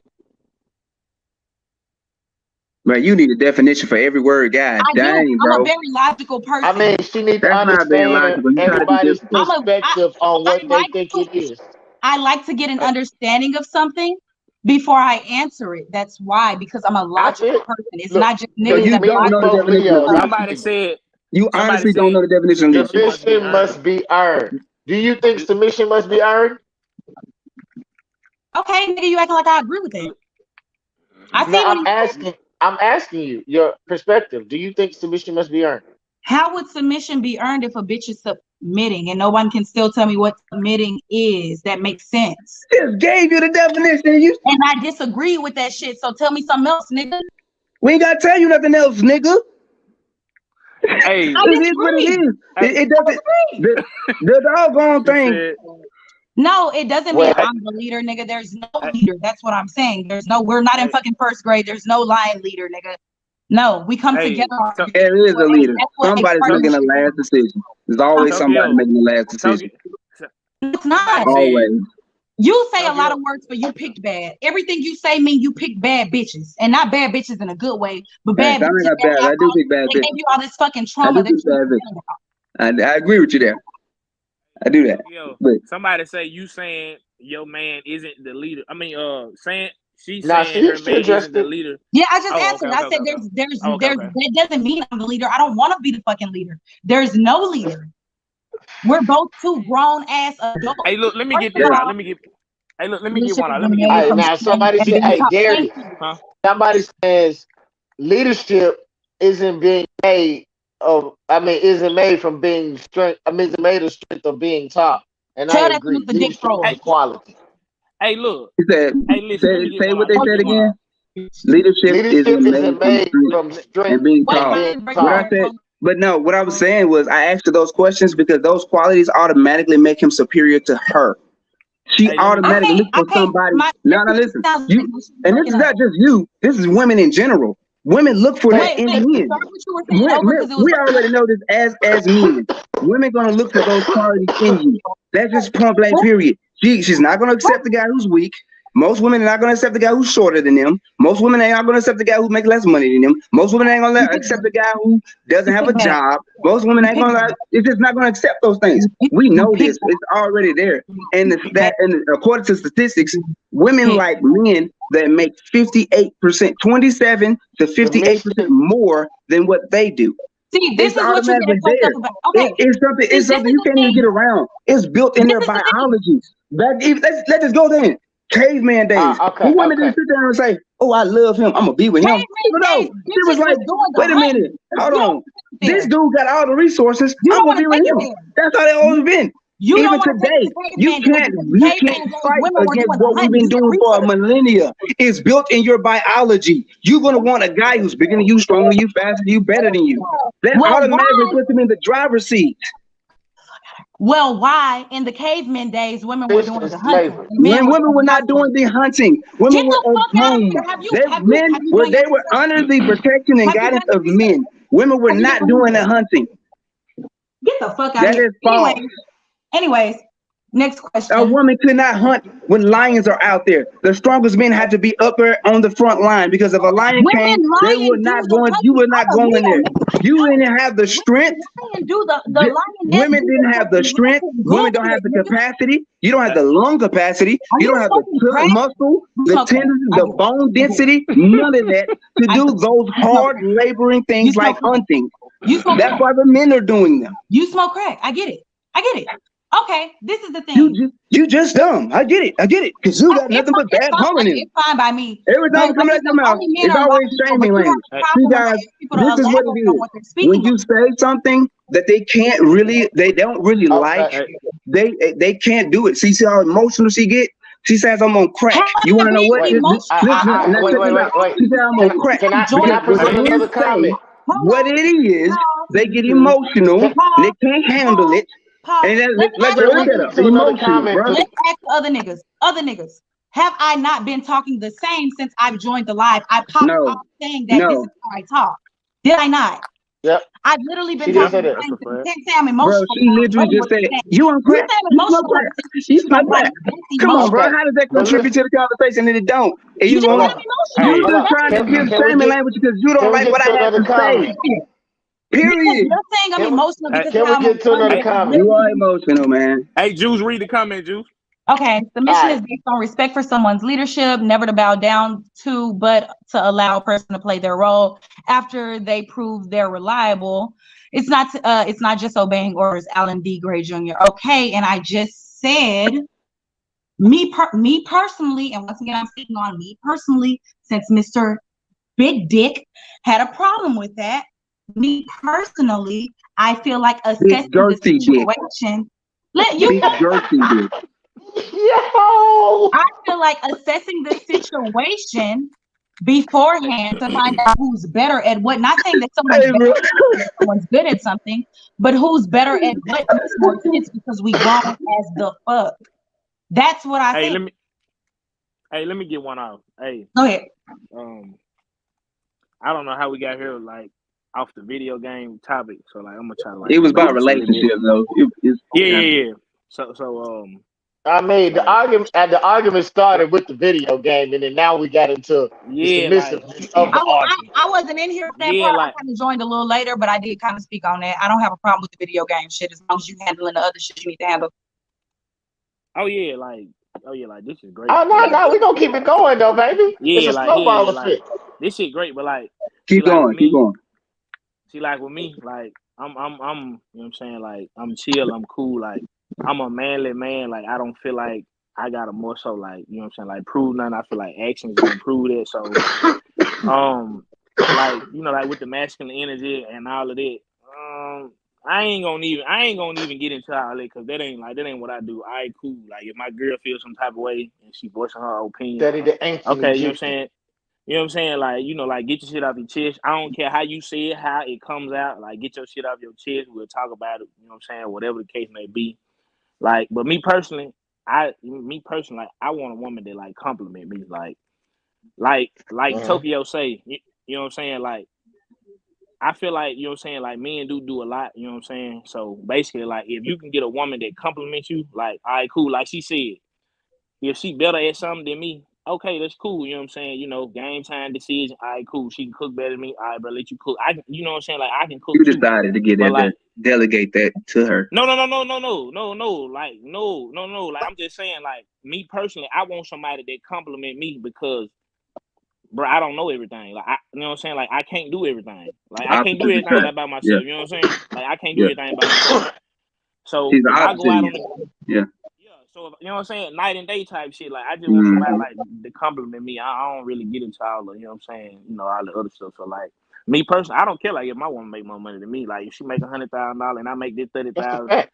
Right, you need a definition for every word, God I do. dang, I'm bro. a very logical person. I mean, she needs to That's not being understand logical. You try to be everybody's different. perspective on what they like think it is. I like to get an understanding of something before I answer it. That's why, because I'm a I logical feel. person. It's Look, not just So niggas you that me, don't me know the both definition of Leos. I leadership. Somebody feel you. said. You Somebody honestly don't said know the definition of leadership. submission must be Submission earned. must be earned. Do you think submission must be earned? okay, nigga, you acting like I agree with that. I see No, what he's saying. I'm asking you your perspective. Do you think submission must be earned? How would submission be earned if a bitch is submitting and no one can still tell me what submitting is? That makes sense. Just gave you the definition. You And I disagree with that shit. So tell me something else, nigga. we ain't gotta tell you nothing else, nigga. Hey, I It is what it disagree. is. hey, It doesn't the doggone he thing. said, No, it doesn't mean Well, I'm the leader, nigga. There's no hey, leader. That's what I'm saying. We're not in hey, fucking first grade. There's no line leader, nigga. No, we come hey, together on to, everything. There is a leader. That's what a Somebody's making the partnership last is. decision. There's always somebody Tokyo, making the last decision. It's not. somebody said, Always. You say a lot Tokyo, of words, but you picked bad. Everything you say mean you pick bad bitches, and not bad bitches in a good way, but Hey, bad that ain't bitches not that bad. have I do think bad they bitch. gave you all this fucking I trauma do that think you bad don't bitch. know about. I agree with you there. I do that. Tokyo. But Somebody say you saying your man isn't the leader. I mean, saying she's now saying her she man isn't addressed the it. leader. Yeah, I just Oh, answered. okay, I okay, said okay, okay. there's Oh, okay, okay. that doesn't mean I'm the leader. I don't want to be the fucking leader. There's no leader. We're both two grown ass adults. Hey, look, let me First get of this yeah, out. all, Let me get. Hey, look, let me get leadership one is out. Let me get made one Hey, out. from now strength somebody and said, being hey, taught. Thank Darius, you. Huh? somebody says leadership isn't being made of, I mean, isn't made from being strength, I mean, it's made of strength of being taught. And I Tell that to agree. Mr. Dick Leadership is Roll. a quality. Hey, look. he said, Hey, listen. Let me get say one what out. they Let me said get one again. out. Leadership Leadership isn't made isn't from made strength from and strength being Wait, of taught. being Ryan, break it What I taught. down. said, but no, what I was saying was I asked her those questions because those qualities automatically make him superior to her. She Hey, let me get. automatically looks for Okay, somebody. my Now, listen, sounds you, like you should and break this it is up. not just you. This is women in general. Women look for that Hey, in Wait, men. start what you were saying over because it was We already know this as men. Women gonna look for those qualities in you. That's just point blank. Period. She's not gonna accept the guy who's weak. Most women are not gonna accept the guy who's shorter than them. Most women ain't not gonna accept the guy who makes less money than them. Most women ain't gonna accept the guy who doesn't have a job. Most women ain't gonna. It's just not gonna accept those things. We know this. It's already there. And according to statistics, women like men that make 58%, 27 to 58% submission, more than what they do. See, this It's is what you automatically get fucked there. up about. Okay, It's something. see, It's this something is you the can't even thing. get around. It's built in This their is the thing. biology. Let's just go there. Caveman days. okay, Who women didn't okay. sit there and say, "Oh, I love him. I'm gonna be with him." Caveman days, No, she was bitches like, was doing the "Wait a hunt. minute, hold You don't on. want to take This it there. dude got all the resources. You I'm don't gonna want be to with take it him." there. That's how they always been. You don't Even want to take it today, to caveman days because you caveman can't days, fight women were against doing the what we've hunt. been You got doing for a research. millennia. It's built in your biology. You're gonna want a guy who's bigger than you, stronger than you, faster than you, better than you. That Well, automatically why? puts him in the driver's seat. Well, why in the caveman days women were This doing is the hunting slavery. and men When were women doing were the not doing housework? the hunting, women Get were the at fuck out of home. here. Have you They done your were research? under the protection and Have you guidance done your of research? men. Women were Have you done not your doing the research? hunting. Get the fuck out of That here. is false. Anyways, next A question. woman could not hunt when lions are out there. The strongest men had to be up there on the front line because if a lion came, Women they lion were do not the going. You hunting. were not I'm a going Leo, there. nigga. You didn't have the strength. Lion do the lioness Women do didn't the have the hunting. strength. Women Google don't have it, the nigga. capacity. You don't have the lung capacity. Are You you don't have the smoking crack? muscle, You the smoke crack. tendons, I the do. bone density, none of that to I do do. those You smoke hard crack. laboring You things like smoke crack. hunting. You smoke That's crack. why the men are doing them. You smoke crack. I get it. Okay, this is the You thing. just dumb. I get it. Because you got It's nothing but it's bad fine. humming in. It's fine by me. Every time But you like come I out said, your mouth, only men it's are always logical, but shaming you have language. a Hey, See, problem when I guys, ask people to this is what it elaborate on is. what they're When speaking you on. say something that they don't really like, Okay. hey, they can't do it. See how emotional she get? She says I'm on crack. How You am want I to know being what? emotional? Listen, I'm now Wait, check wait, this wait, out. wait. She said I'm saying on crack Can because I when present join. men another say comment? Hold what on. it is, Pause. they get emotional Can, and they Pause. can't handle Pause. it. Pause. And Let's ask can look we at get her, to another emotional, comment, bro. please? let's ask the other niggas. Have I not been talking the same since I've joined the live? I popped No, off saying that this is no. how I talk. Did I not? Yep. I've literally been She didn't talking say the that. That's same a thing. You fact. can't say I'm Bro, emotional. she literally just said, "You on You crack? say I'm You smoke emotional crack? over things You that you smoke don't like. crack?" That's Come on, emotional. bro. Okay. How does that But contribute listen, to the conversation? And it don't. And You you just going? said I'm emotional. You Hey, just trying to can give we Sammy get language because you don't like what I to have another to say. comment? Because Period. you're saying I'm Can we, emotional hey, because can of we how I'm get to another hey, comment? You are emotional, man. hey, Juice, read the comment, Juice. Okay, All submission right. is based on respect for someone's leadership, never to bow down to, but to allow a person to play their role after they prove they're reliable. It's not just obeying orders, Alan D. Gray Jr. Okay, and I just said me personally, and once again I'm speaking on me personally, since Mr. Big Dick had a problem with that. Me personally, I feel like assessing Big the girthy dick. situation. Let you Big girthy dick. Yo. I feel like assessing the situation beforehand to find out who's better at what. Not saying that someone's Hey, better bro. at something, that someone's good at something, but who's better at what makes more sense because we grown as the fuck. That's what I Hey, think. let me get one off. Hey, Go ahead. I don't know how we got here, like off the video game topic. So like, I'm gonna try to like It was relate about this a little bit. relationships, though. Yeah. So I mean, like, the argument started with the video game, and then now we got into the yeah, like, submissiveness of the argument. I wasn't in here for that yeah, part. like, I kind of joined a little later, but I did kind of speak on that. I don't have a problem with the video game shit as long as you handling the other shit you need to handle. oh yeah, like this is great. Oh no, we gonna keep it going though, baby. It's Yeah, a like snowball like effect. this shit great, but like, Keep like going, with keep me, going. like with me, like I'm, you know what I'm saying, like I'm chill, I'm cool, like I'm a manly man, like I don't feel like I gotta more so like, you know what I'm saying, like prove nothing. I feel like actions gonna prove that. So, like, you know, like with the masculine energy and all of that, I ain't gonna even get into all that because that ain't what I do. All right, cool. Like if my girl feels some type of way and she voicing her opinion, Study the ancient okay, you know what I'm Egyptian. saying. You know what I'm saying? Like, you know, like get your shit off your chest. I don't care how you say it, how it comes out. Like, get your shit off your chest. We'll talk about it. You know what I'm saying? Whatever the case may be. Like, but me personally, I want a woman that like compliment me. Like Tokyo say, you know what I'm saying? Like, I feel like, you know what I'm saying, like men do a lot, you know what I'm saying? So basically, like if you can get a woman that compliments you, like, all right, cool, like she said, if she better at something than me, okay, that's cool, you know what I'm saying? You know, game time decision, all right, cool. She can cook better than me, all right, bro, let you cook. You know what I'm saying? Like I can cook You too. decided to get But that, like delegate that to her. no. Like I'm just saying, like me personally, I want somebody that compliment me because bro, I don't know everything. Like you know what I'm saying? Like I can't do everything. Like I can't do Opposite everything attract. about myself. Yeah, You know what I'm saying? Like I can't do yeah. everything by myself. So She's the if I opposite go of out you. on the Yeah. so if, you know what I'm saying, night and day type shit. Like I just want somebody Mm. like to compliment me. I don't really get into all the, you know what I'm saying, you know, all the other stuff. So like me personally, I don't care like if my woman make more money than me. Like if she make $100,000 and I make this That's the 30,000, fact.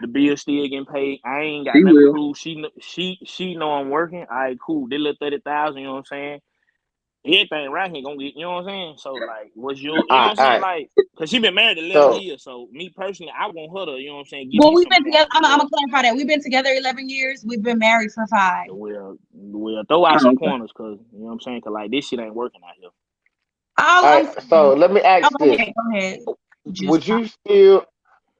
the bill still getting paid. I ain't got She nothing to will. prove. She know I'm working. All right, cool. This little 30,000. You know what I'm saying? Everything right here gonna get, you know what I'm saying? So like, what's your, you know what I'm saying? All right. Like, cause she been married 11 So years. So me personally, I want her to, you know what I'm saying, give Well, me we've some been together. points. I'm gonna clarify that. We've been together 11 years. We've been married for 5. We'll throw out Oh, some okay. pointers, cause you know what I'm saying, cause like this shit ain't working out here. all right. So let me ask Go this: ahead. would you still,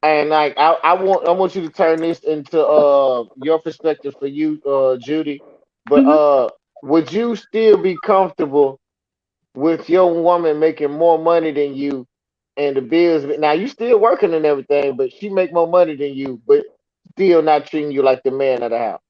and like I want you to turn this into your perspective for you, Judy. But would you still be comfortable with your woman making more money than you and the bills? Now you still working and everything, but she make more money than you, but still not treating you like the man of the house.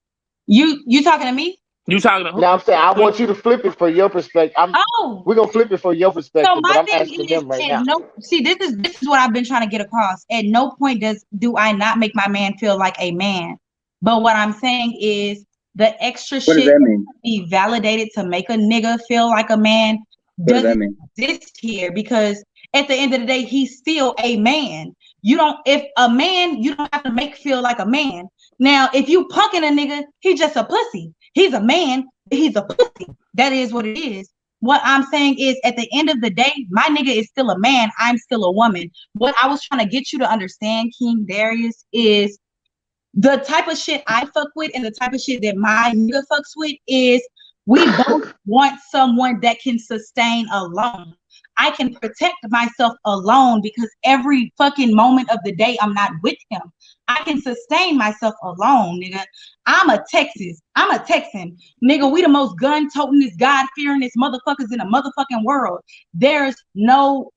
You talking to me? You talking to who? Now I'm saying I want you to flip it for your perspective. Oh, We're gonna flip it for your so perspective, but my I'm thing asking is, them right at now. no, see, this is what I've been trying to get across. At no point do I not make my man feel like a man. But what I'm saying is the extra What does shit that mean? be validated to make a nigga feel like a man What does that doesn't mean? exist here, because at the end of the day, he's still a man. You don't, if a man, you don't have to make feel like a man. Now, if you punking a nigga, he's just a pussy. He's a man, but he's a pussy. That is what it is. What I'm saying is, at the end of the day, my nigga is still a man. I'm still a woman. What I was trying to get you to understand, King Darius, is the type of shit I fuck with and the type of shit that my nigga fucks with is we both want someone that can sustain alone. I can protect myself alone because every fucking moment of the day I'm not with him. I can sustain myself alone, nigga. I'm a Texan. Nigga, we the most gun-totingest, God-fearingest motherfuckers in the motherfucking world. There's no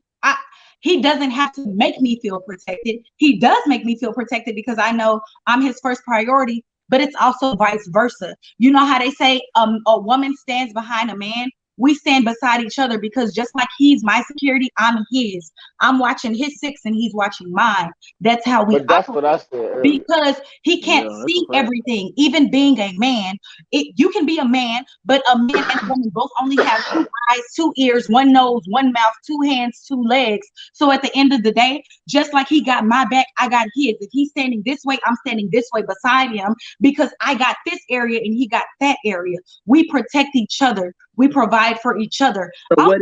he doesn't have to make me feel protected. He does make me feel protected because I know I'm his first priority, but it's also vice versa. You know how they say a woman stands behind a man? We stand beside each other because just like he's my security, I'm his. I'm watching his six and he's watching mine. That's how we But that's operate. what I said earlier. Because he can't Yeah, that's see a fact. everything, even being a man. You can be a man, but a man and a woman both only have 2 eyes, 2 ears, 1 nose, 1 mouth, 2 hands, 2 legs. So at the end of the day, just like he got my back, I got his. If he's standing this way, I'm standing this way beside him because I got this area and he got that area. We protect each other. We provide for each other. So what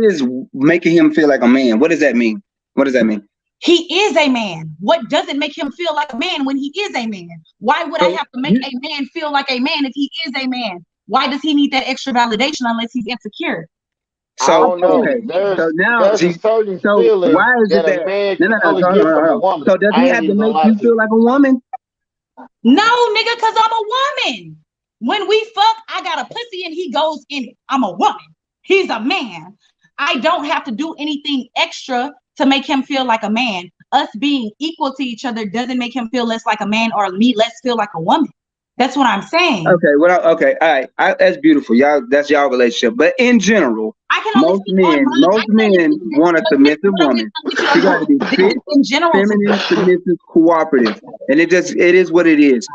is making him feel like a man? What does that mean? What does that mean? He is a man. What doesn't make him feel like a man when he is a man? Why would I have to make a man feel like a man if he is a man? Why does he need that extra validation unless he's insecure? So, I don't know. okay. There's So now, a certain so feeling why is it that a that? man No, can no, no, only no, get no, from a no. woman. So does I he ain't have to even gonna make lie you to feel you. like a woman? No, nigga, because I'm a woman. When we fuck, I got a pussy and he goes in it. I'm a woman. He's a man. I don't have to do anything extra to make him feel like a man. Us being equal to each other doesn't make him feel less like a man or me less feel like a woman. That's what I'm saying. Okay, okay, all right. That's beautiful. That's y'all relationship. But in general, I can only most men want a submissive woman. She got to be fit, in general, feminine, submissive, cooperative, and it is what it is.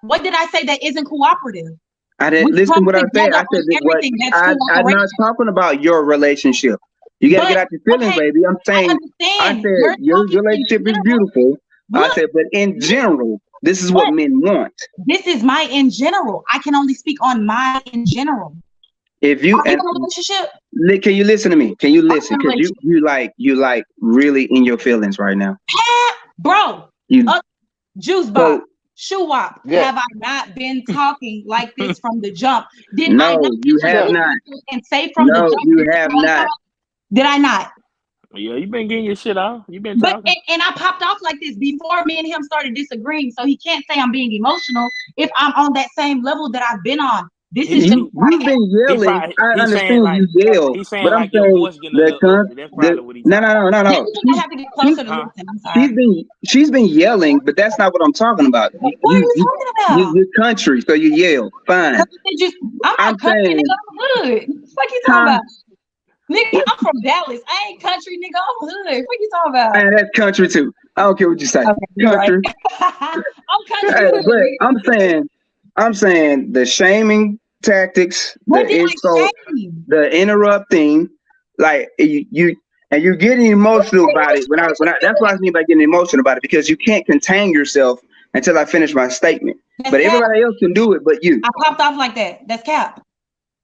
What did I say that isn't cooperative? I didn't listen what I said. I said what I'm not talking about your relationship. You gotta get out your feelings, baby. I'm saying I said your relationship is beautiful. I said, but in general, this is what men want. This is my in general. I can only speak on my in general. If you in a relationship, can you listen to me? Can you listen? Because you like really in your feelings right now, bro. Juice box. Shoe wop. Yeah. Have I not been talking like this from the jump? No, you have not. And say from the jump. You have not. Did I not? Yeah, you've been getting your shit off. You've been talking. And I popped off like this before me and him started disagreeing. So he can't say I'm being emotional if I'm on that same level that I've been on. This is you've been yelling. I understand like, you yell, he's saying but like I'm saying your voice getting that's probably what he's no. I have to get closer to listen. I'm sorry. She's been yelling, but that's not what I'm talking about. What are you talking about? You're country, so you yell. Fine. I'm not country, nigga. I'm hood. What you talking about? Nigga, I'm from Dallas. I ain't country, nigga. I'm hood. What you talking about? Man, that's country too. I don't care what you say. Okay, country. Right. I'm country. But I'm saying the shaming tactics, the insult, the interrupting, like you're getting emotional about it. That's what I mean by getting emotional about it, because you can't contain yourself until I finish my statement. But everybody else can do it, but you. I popped off like that. That's cap.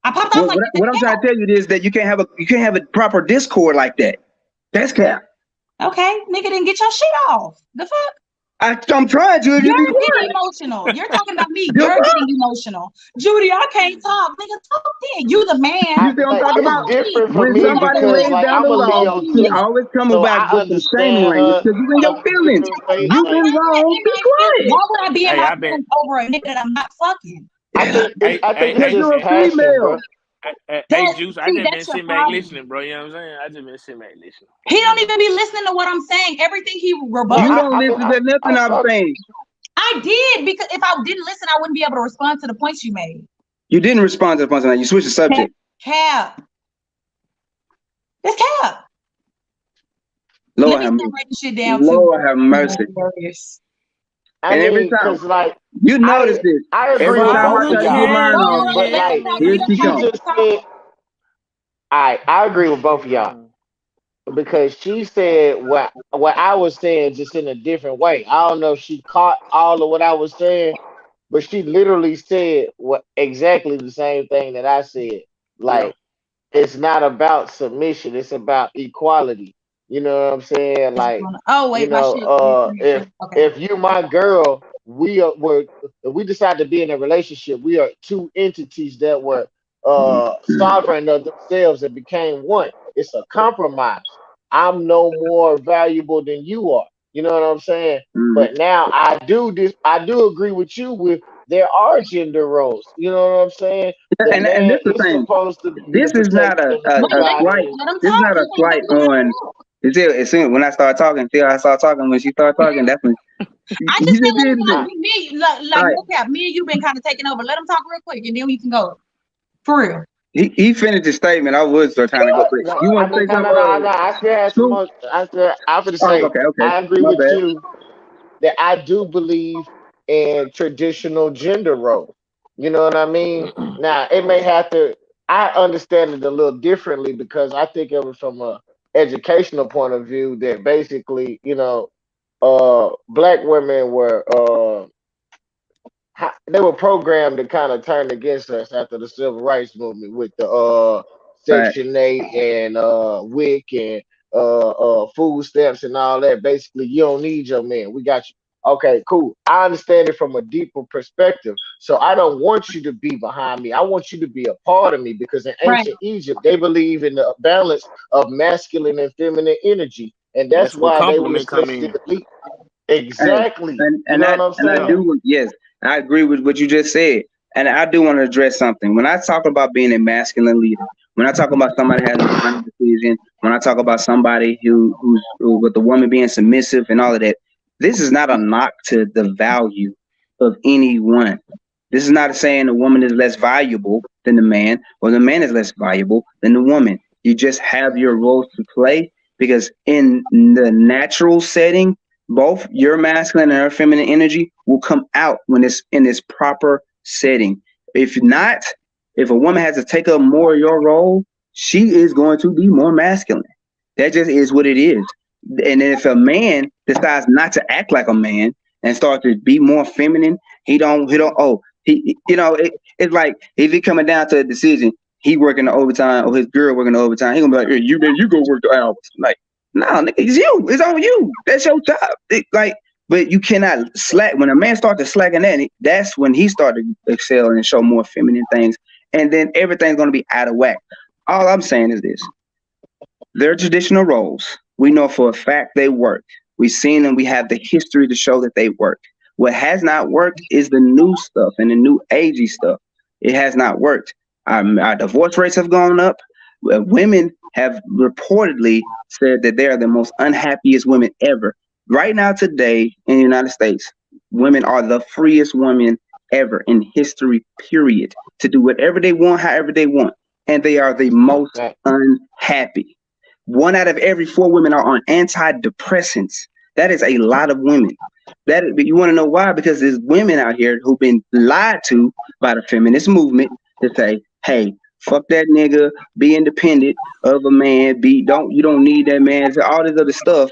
I popped off like that. What I'm trying to tell you is that you can't have a proper discord like that. That's cap. Okay, nigga, didn't get your shit off. The fuck? I'm trying to. You're getting emotional. You're talking about me. You're getting emotional. Judy, I can't talk. Nigga, talk then. You the man. You see what I'm talking about? Different when somebody lays down the law, you always come back with the same language because you in your feelings. You've been wrong. Be quiet. Why would I be in my feelings over a nigga that I'm not fucking? I think you're a female. Hey, Juice, I just been sitting back listening, bro. You know what I'm saying? I just been sitting back listening. He don't even be listening to what I'm saying. Everything he rebuts. You don't listen to nothing I'm saying. I did, because if I didn't listen, I wouldn't be able to respond to the points you made. You didn't respond to the points. You switched the subject. Cap. It's cap. Lord have mercy. Lord have mercy. And every time, like, you notice this. I agree with both of y'all. But like, she just said, I agree with both of y'all, because she said what I was saying just in a different way. I don't know if she caught all of what I was saying, but she literally said exactly the same thing that I said. Like, it's not about submission; it's about equality. You know what I'm saying? Like, if you my girl, we decide to be in a relationship. We are two entities that were sovereign of themselves and became one. It's a compromise. I'm no more valuable than you are. You know what I'm saying? Mhm. But now I do agree with you with there are gender roles. You know what I'm saying? The And man this is the is thing. supposed to be This the is not protector a, and the a, But a let slight. provider. them This is talk. not a Let slight on. As soon when I start talking, till I start talking, when she started talking, that's when I he just just feel did like it. like Right. no cap, me and you been kind of taking over. Let them talk real quick, and then we can go for real. He finished his statement. I was still trying to go quick. No, You I want to mean, say no, something? no, no, no. I still have some True. more. I'm gonna Oh, say okay. I agree My with bad. you that I do believe in traditional gender roles. You know what I mean? Now it may have to. I understand it a little differently because I think of it from a educational point of view that basically, black women were they were programmed to kind of turn against us after the civil rights movement with the Right. Section 8 and WIC and food stamps and all that. Basically, you don't need your man. We got you. Okay, cool. I understand it from a deeper perspective. So I don't want you to be behind me. I want you to be a part of me because in Right. ancient Egypt, they believe in the balance of masculine and feminine energy. And that's That's where why they would compliment come assess the in. elite. Hey, Exactly. and You and know that what I'm and I Yeah. saying? do, yes, I agree with what you just said. And I do want to address something. When I talk about being a masculine leader, when I talk about somebody having a final decision, when I talk about somebody with the woman being submissive and all of that, this is not a knock to the value of anyone. This is not saying the woman is less valuable than the man, or the man is less valuable than the woman. You just have your roles to play because in the natural setting, both your masculine and her feminine energy will come out when it's in this proper setting. If not, if a woman has to take up more of your role, she is going to be more masculine. That just is what it is. And if a man decides not to act like a man and start to be more feminine, it's like if he coming down to a decision, he working the overtime or his girl working the overtime, he gonna be like, hey, you go work the hours. Like, no, nigga, it's you. It's on you. That's your job. But you cannot slack. When a man starts to slacken that, that's when he started to excel and show more feminine things. And then everything's gonna be out of whack. All I'm saying is this: their traditional roles, we know for a fact they work. We've seen them. We have the history to show that they work. What has not worked is the new stuff and the new agey stuff. It has not worked. Our divorce rates have gone up. Women have reportedly said that they are the most unhappiest women ever. Right now, today in the United States, women are the freest women ever in history, period, to do whatever they want, however they want. And they are the most Right. unhappy. 1 out of every 4 women are on antidepressants. That is a lot of women. But you want to know why? Because there's women out here who've been lied to by the feminist movement to say, "Hey, fuck that nigga, be independent of a man, you don't need that man," all this other stuff,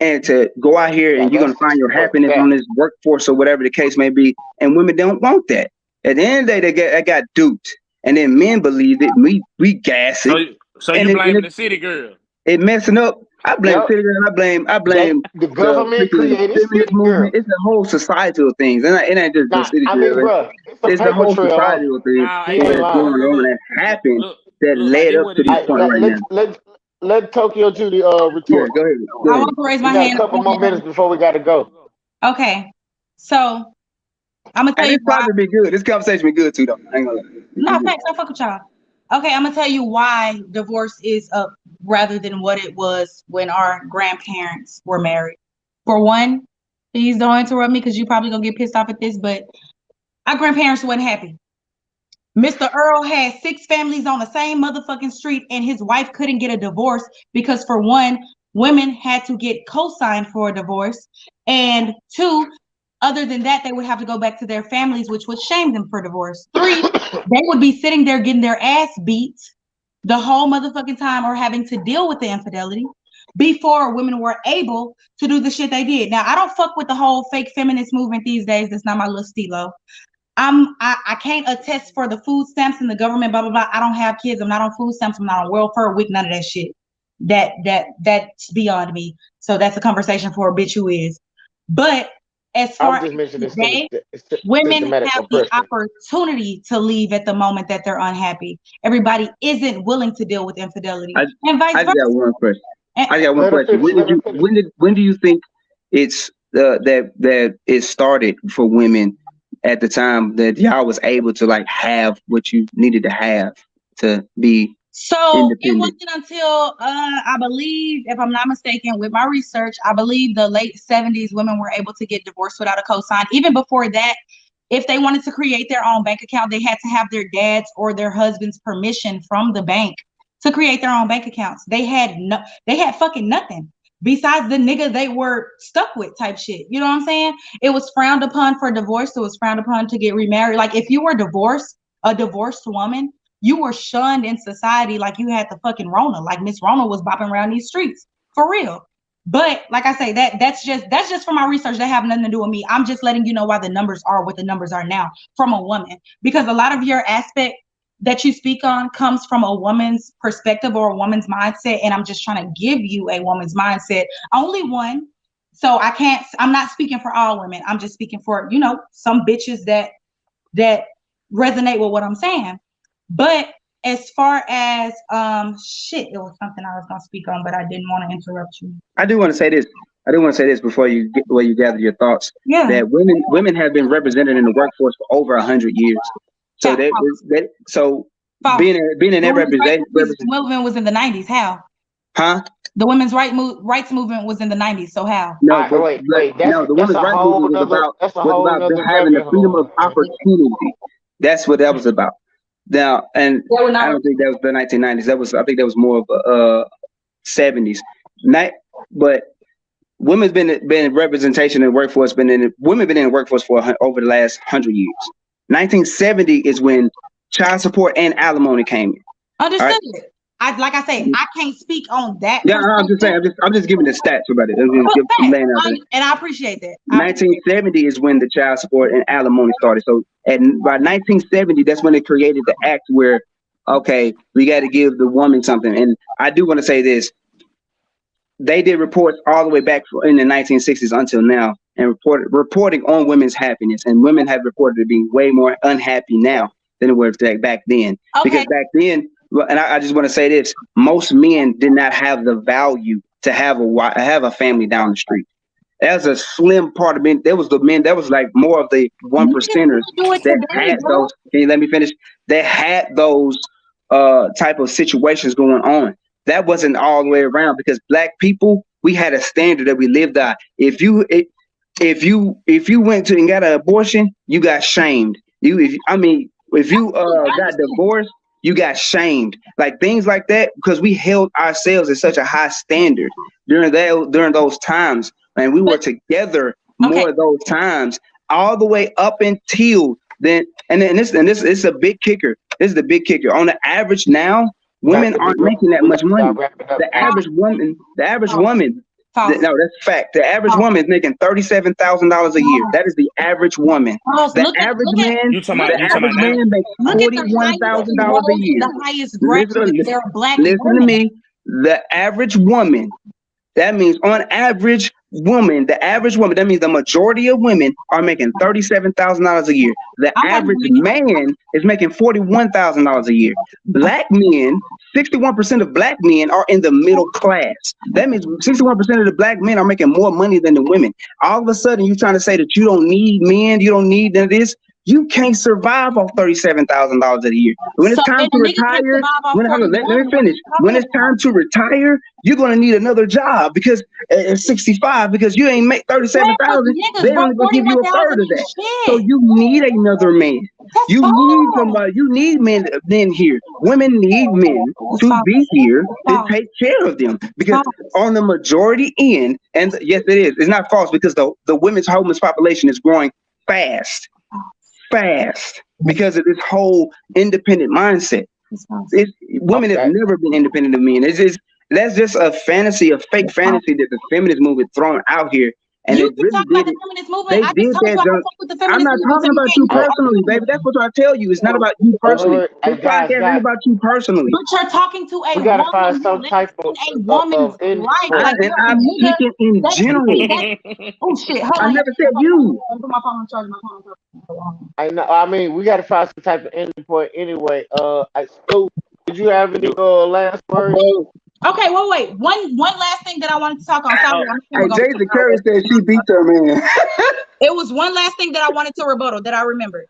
and to go out here Now and you're gonna that's find just your for happiness on fact. this workforce or whatever the case may be. And women don't want that. At the end of the day, they got duped, and then men believed it. We gas So it, so and you it, and blaming it, the city girl. it messing up. I blame Yep. city girl. I They blame the the government freaking created feminist city movement. girls. It's the whole societal things, and it ain't just the Now, city I mean, girl. bro, it's a It's the paper whole trail, huh? societal thing Now, hey, He ain't that's look, lying. look, going look, on look, that happened look, that look. Like led this, up what to it this I, is. point let, right let, now. let Tokyo Judy Yeah, retort. go ahead. Go I ahead. want to raise We my got a hand. couple more minutes before we got to go. Okay, so I'm gonna tell And you this why. probably be good. This conversation be good too, though. I ain't gonna lie. This be No, good. thanks. I fuck with y'all. Okay, I'm gonna tell you why divorce is up rather than what it was when our grandparents were married. For one, please don't interrupt me because you probably gonna get pissed off at this, but our grandparents weren't happy. Mr. Earl had 6 families on the same motherfucking street, and his wife couldn't get a divorce because, for one, women had to get co-signed for a divorce, and 2, other than that, they would have to go back to their families, which would shame them for divorce. 3, they would be sitting there getting their ass beat the whole motherfucking time or having to deal with the infidelity before women were able to do the shit they did. Now, I don't fuck with the whole fake feminist movement these days. That's not my little stilo. I can't attest for the food stamps and the government, blah blah blah. I don't have kids. I'm not on food stamps. I'm not on welfare with none of that shit. That's beyond me. So that's a conversation for a bitch who is. But as I far was as just mentioning today, women systematic have the oppression. opportunity to leave at the moment that they're unhappy. Everybody isn't willing to deal with infidelity, and vice I just versa. got one question. And, I got one Let her question. finish. Let her finish. When do you think it's that it started for women at the time that y'all was able to like have what you needed to have to be so it independent? wasn't until I believe, if I'm not mistaken, with my research, I believe the late 70s women were able to get divorced without a cosign. Even before that, if they wanted to create their own bank account, they had to have their dad's or their husband's permission from the bank to create their own bank accounts. They had fucking nothing besides the nigga they were stuck with type shit. You know what I'm saying? It was frowned upon for divorce. It was frowned upon to get remarried. Like if you were divorced, a divorced woman, you were shunned in society like you had the fucking Rona. Like Miss Rona was bopping around these streets for real. But like I say, that's just from my research. That have nothing to do with me. I'm just letting you know why the numbers are what the numbers are now from a woman, because a lot of your aspect that you speak on comes from a woman's perspective or a woman's mindset, and I'm just trying to give you a woman's mindset, only one. So I'm not speaking for all women. I'm just speaking for, some bitches that resonate with what I'm saying. But as far as it was something I was gonna speak on, but I didn't want to interrupt you. I do want to say this before you gather your thoughts. Yeah. That women have been represented in the workforce for over 100 years. So being in that representation. Movement was in the 90s. How? Huh? The women's rights movement was in the 90s. So how? No, Wait. the women's rights movement was about having the freedom of opportunity. That's what that was about. Now, and I don't think that was the 1990s. I think that was more of a 70s. But women's been representation in the workforce. Women been in the workforce for over the last 100 years. 1970 is when child support and alimony came in. Understood. Right? Like I say, I can't speak on that. Yeah, I'm just saying. I'm just giving the stats about it. And I appreciate that. 1970 is when the child support and alimony started. So, by 1970, that's when they created the act where, okay, we got to give the woman something. And I do want to say this: they did reports all the way back in the 1960s until now, and reporting on women's happiness. And women have reported to be way more unhappy now than it was back then. Okay. Because back then. And I just want to say this: most men did not have the value to have a family down the street. That's a slim part of men. There was the men that was like more of the 1%ers that had those. Can you let me finish? That had those type of situations going on. That wasn't all the way around, because black people, we had a standard that we lived by. If you went to and got an abortion, you got shamed. If you got divorced, you got shamed, like things like that, because we held ourselves at such a high standard during those times, and we were together more of those times, all the way up until then. And this is a big kicker. This is the big kicker. On the average now, women aren't making that much money. The average woman. No, that's a fact. The average woman is making $37,000 a year. That is the average woman. The average man makes $41,000 a year. The highest bracket, they're black women. Listen to me. The average woman. That means on average woman, that means the majority of women are making $37,000 a year. The average man is making $41,000 a year. Black men, 61% of black men are in the middle class. That means 61% of the black men are making more money than the women. All of a sudden, you're trying to say that you don't need men, you don't need none of this. You can't survive on $37,000 a year. When it's time to retire, let me finish. When it's time to retire, you're gonna need another job, because at 65, because you ain't make $37,000, they're only gonna give you a third of that. So you need another man. You need somebody. You need men here. Women need men to be here to take care of them, because on the majority end, and yes, it is. It's not false, because the women's homeless population is growing fast because of this whole independent mindset. Women have never been independent of men. That's just a fantasy, a fake fantasy that the feminist movement throwing out here And You it can really talk about did the it. feminist movement. They I just did told that. you I don't fuck with the I'm feminist not movement. talking So you about can't you use my personally, baby. argument. That's what I tell you. It's not about you personally. Hey, This podcast ain't about you personally. But you're talking to a we gotta find woman who some lives type in a woman's of life. input. Like And you're a I'm nigga. speaking in That's general. oh shit. Hold I on. never said you. Put my phone on charge. My phone on charge. I know. I mean, we gotta find some type of endpoint anyway. Scoop, did you have any last words? Okay, wait. One last thing that I wanted to talk on. Sorry, Oh, Hey, I'm gonna Jason Curry said she beat her man. It was one last thing that I wanted to rebuttal that I remembered.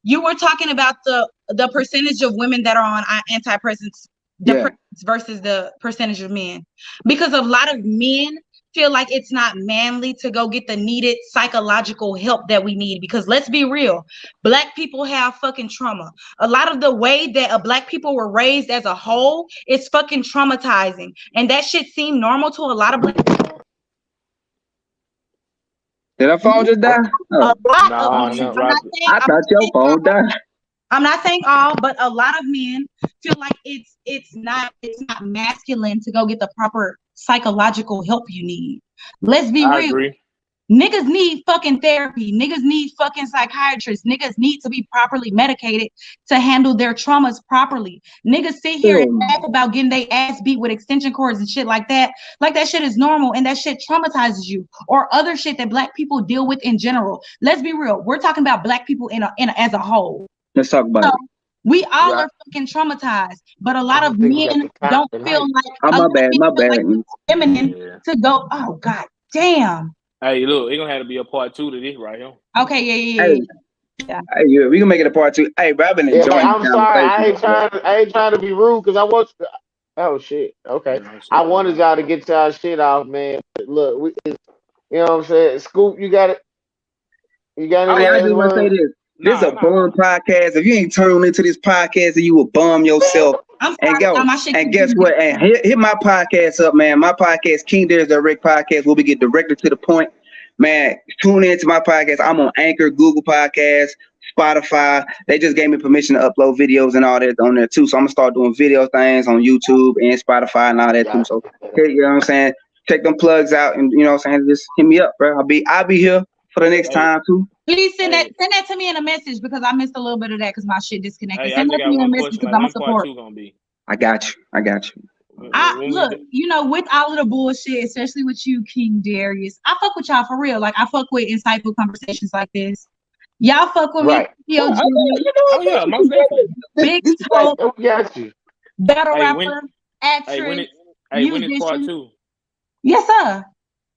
You were talking about the percentage of women that are on antidepressants Yeah. versus the percentage of men. Because a lot of men feel like it's not manly to go get the needed psychological help that we need. Because let's be real, Black people have fucking trauma. A lot of the way that Black people were raised as a whole is fucking traumatizing. And that shit seemed normal to a lot of Black people. Did her phone just die? A Oh, lot nah, of she men. dropped it. I thought your phone died. I'm not saying all, but a lot of men feel like it's not masculine to go get the proper psychological help you need. Let's be I real. agree. Niggas need fucking therapy. Niggas need fucking psychiatrists. Niggas need to be properly medicated to handle their traumas properly. Niggas sit here and laugh about getting their ass beat with extension cords and shit like that. Like that shit is normal and that shit traumatizes you. Or other shit that Black people deal with in general. Let's be real. We're talking about Black people as a whole. Let's talk about it. We all Yeah. are fucking traumatized, but a lot I of don't think we got men the time don't tonight. feel like Oh, a my lot of bad. men My feel like bad. it's feminine Yeah. to go. Oh god damn. Hey, look, it's gonna have to be a part 2 to this right here. Okay, yeah. Hey, yeah, we can make it a part 2. Hey, bro, I've been Yeah, enjoying I'm the sorry. conversation. I ain't trying to be rude because I want. Oh shit. Okay. You know, shit, I wanted y'all to get y'all shit off, man. But look, you know what I'm saying? Scoop, you got it. You got Hey, any I last just want to say words? this. This is a Nah. bum podcast. If you ain't tuned into this podcast, then you will bum yourself. I'm And sorry, go. my shit. And guess what? And hit my podcast up, man. My podcast, King Dare's Direct Podcast, where we get directly to the point. Man, tune into my podcast. I'm on Anchor, Google Podcasts, Spotify. They just gave me permission to upload videos and all that on there too. So I'm gonna start doing video things on YouTube and Spotify and all that too. So you know what I'm saying? Check them plugs out and you know what I'm saying? Just hit me up, bro. I'll be here for the next Hey. time too. Please send that to me in a message because I missed a little bit of that because my shit disconnected. Hey, I Send just that to got me in a one message question. because Like, I'm a when part support. 2 gonna be? I got you. Look, you know, with all of the bullshit, especially with you, King Darius, I fuck with y'all for real. Like I fuck with insightful conversations like this. Y'all fuck with Right. me, Yo, Oh yeah, most definitely. Big This Talk, Oh, got you. battle Hey, rapper, when actress, when it's part musician. 2? Yes, sir.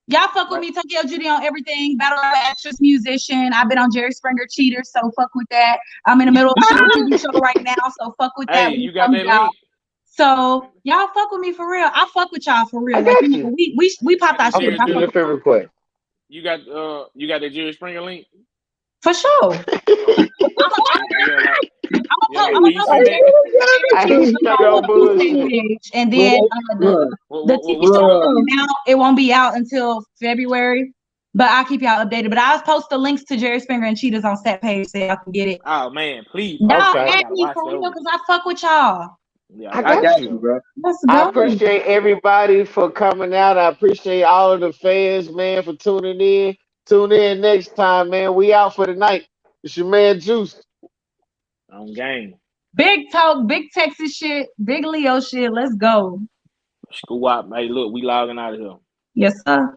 Y'all fuck with Right. me, Tokyo Judy on everything. Battle rapper, actress, musician. I've been on Jerry Springer Cheater, so fuck with that. I'm in the middle of a TV show right now, so fuck with that. Hey, when you it got comes that out. link? So y'all fuck with me for real. I fuck with y'all for real. I Like got you know, you. we popped our I'm shit. I'm Jerry gonna I send fuck you a friend request. You got the Jerry Springer link? for sure. Yeah, like I'm can you send that? I ain't straight on bullshit. page, and then the TV show coming out. It won't be out until February, but I'll keep y'all updated. But I'll post the links to Jerry Springer and Cheetahs on Stat page so y'all can get it. Oh man, please. Y'all Okay. add me for real because I fuck with y'all. Yeah, I got you. bro. Let's I go. appreciate everybody for coming out. I appreciate all of the fans, man, for tuning in. Tune in next time, man. We out for the night. It's your man Juice. On game. Big talk, big Texas shit, big Leo shit. Let's go. School up. Hey, look, we logging out of here. Yes, sir.